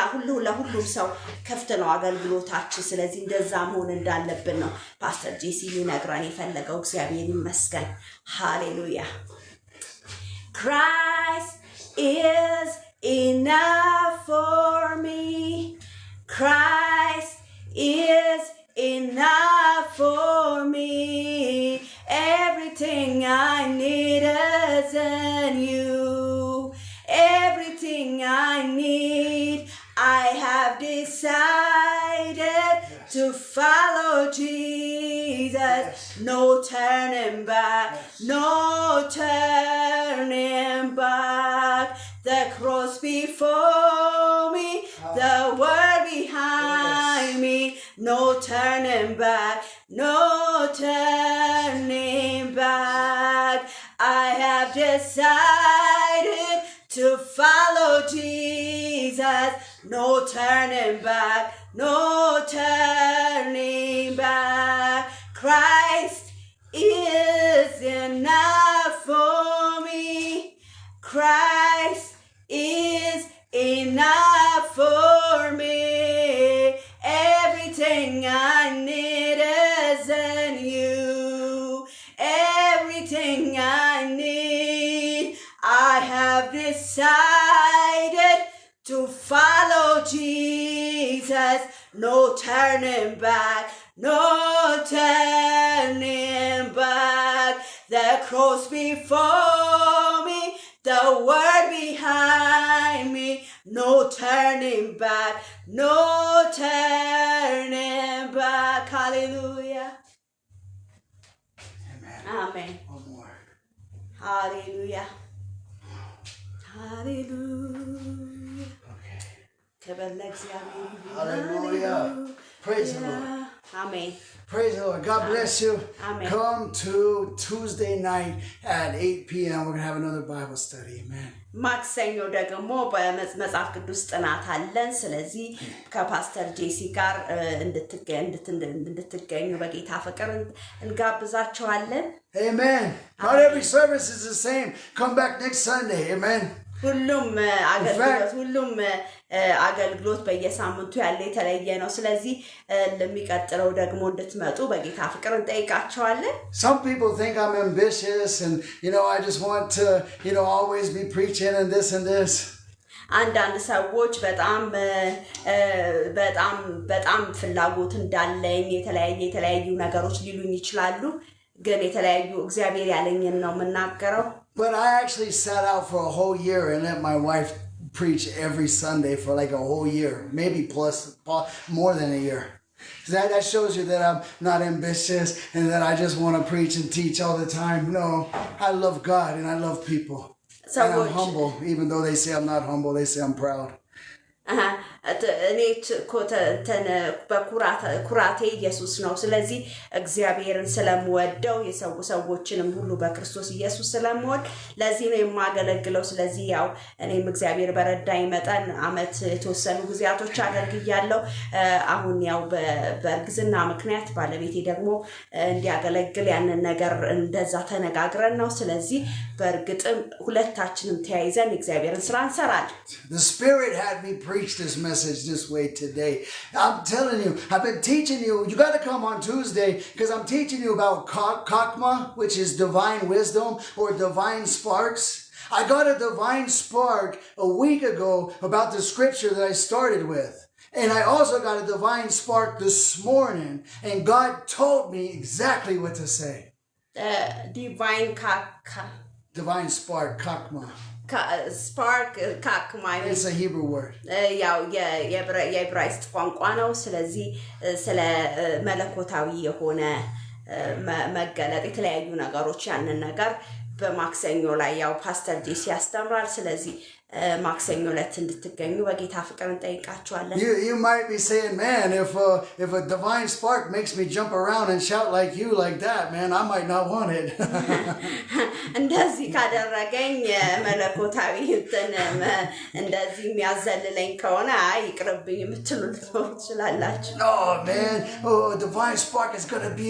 ለሁሉም ሰው ከፍተ ነው አገልግሎታችን ስለዚህ እንደዛ መሆን እንዳለብን ነው ፓስተር ጄሲ ሊነግረን የፈለገው እግዚአብሔር ይመስገን ሃሌሉያ Christ is enough for me Christ is enough for me everything I need is in you Everything I need, I have decided to follow Jesus. No turning back, no turning back. The cross before me, the word behind me. No turning back, no turning back. I have decided to follow Jesus, no turning back, no turning back. Christ is enough for me. Christ is enough for me. Everything I need. turning back, no turning back. The cross before me, the word behind me, no turning back, no turning back. Hallelujah. Amen. Amen. One more. Hallelujah. Hallelujah. Okay. Hallelujah. Praise the Lord. Amen. Praise the Lord. God bless you. Amen. Come to Tuesday night at 8 p.m. We're going to have another Bible study. Amen. ማክሰኞ ደግሞ በመጽሐፍ ቅዱስ ጥናት አለን። ስለዚህ ከፓስተር ጄሲ ጋር እንድትገኙ በጌታ ፍቅር እንጋብዛችኋለን። Amen. Not every service is the same. Come back next Sunday. Amen. ሁሉም አገልግሎት በየሳምንቱ ያለ የተለየ ነው። ስለዚህ ለሚቀጥለው ደግሞ እንድትመጡ በጌታ ፍቅር እንጠይቃቸዋለን። Some people think I'm ambitious and I just want to always be preaching and this and this. አንዳንድ ሰዎች በጣም ፍላጎት እንዳለኝ የተለያዩ ነገሮች ሊሉኝ ይችላሉ። ግን የተለያዩ እግዚአብሔር ያለኝን ነው የምናገረው። But I actually sat out for a whole year and let my wife preach every Sunday for like a whole year, maybe plus more than a year. That shows you that I'm not ambitious and that I just want to preach and teach all the time. No, I love God and I love people. And I'm humble, even though they say I'm not humble, they say I'm proud. እኔ በኩራቴ ኢየሱስ ነው። ስለዚህ እግዚአብሔርን ስለምወደው ሰዎችንም ሁሉ በክርስቶስ ኢየሱስ ስለምወድ ለዚህ ነው የማገለግለው። ስለዚህ ያው እኔም እግዚአብሔር በረዳኝ መጠን አመት የተወሰኑ ጊዜያቶች አገልግያለሁ። አሁን ያው በእርግዝና ምክንያት ባለቤቴ ደግሞ እንዲያገለግል ያንን ነገር እንደዛ ተነጋግረን ነው። ስለዚህ በእርግጥም ሁለታችንም ተያይዘን እግዚአብሔርን ስራ እንሰራለን። The Spirit had me preach this message this way today. I'm telling you, I've been teaching you. You got to come on Tuesday because I'm teaching you about Chakma, which is divine wisdom or divine sparks. I got a divine spark a week ago about the scripture that I started with. And I also got a divine spark this morning. And God told me exactly what to say. Divine spark, Chakma. Spark Chakma. It's a Hebrew word. ያው የዕብራይስጥ ቋንቋ ነው። ስለዚህ ስለ መለኮታዊ የሆነ መገለጥ የተለያዩ ነገሮች ያንን ነገር በማክሰኞ ላይ ያው ፓስተር ጄሲ ያስተምራል። ስለዚህ ማክሰኞ ዕለት እንድትገኙ በጌታ ፍቅር እንጠይቃችኋለን። You might be saying, man, if a divine spark makes me jump around and shout like you like that, man, I might not want it. እንደዚህ ካደረገኝ መለኮታዊ እንደዚህ የሚያዘልለኝ ከሆነ ይቅርብኝ የምትሉ ትችላላችሁ። No, man. A divine spark is going to be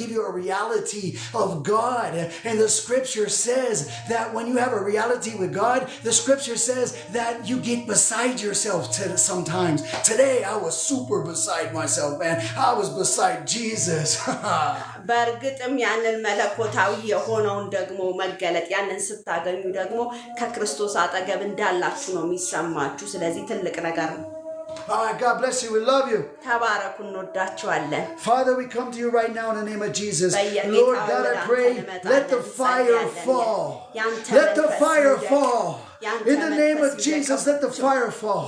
give you a reality of God. And the scripture says that when you have a reality with God, the scripture says that you get beside yourself sometimes. Today I was super beside myself, man. I was beside Jesus. በእርግጥም ያንን መለኮታዊ የሆነውን ደግሞ መገለጥ ያንን ስታገኙ ደግሞ ከክርስቶስ አጠገብ እንዳላችሁ ነው የሚሰማችሁ። ስለዚህ ትልቅ ነገር ነው። All right, God bless you. We love you. ተባረኩ፣ እንወዳችኋለን። Father, we come to you right now in the name of Jesus. Lord God, I pray, let the fire fall. Let the fire fall. In the name of Jesus, let the fire fall.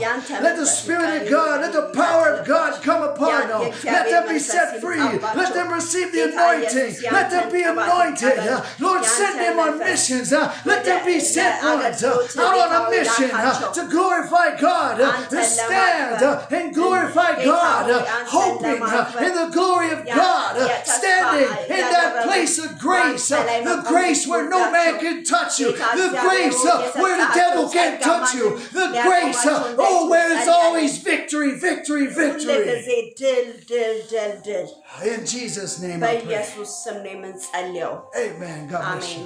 Let the Spirit of God, let the power of God come upon them. Let them be set free. Let them receive the anointing. Let them be anointed. Lord, send them on missions. Let them be sent ones out on a mission to glorify God, to stand and glorify God, hoping in the glory of God, standing in that place of grace, the grace where no man can touch you, the grace where the devil can't touch you, the grace, where it's always victory, victory, victory. In Jesus' name I pray. Amen. God bless you.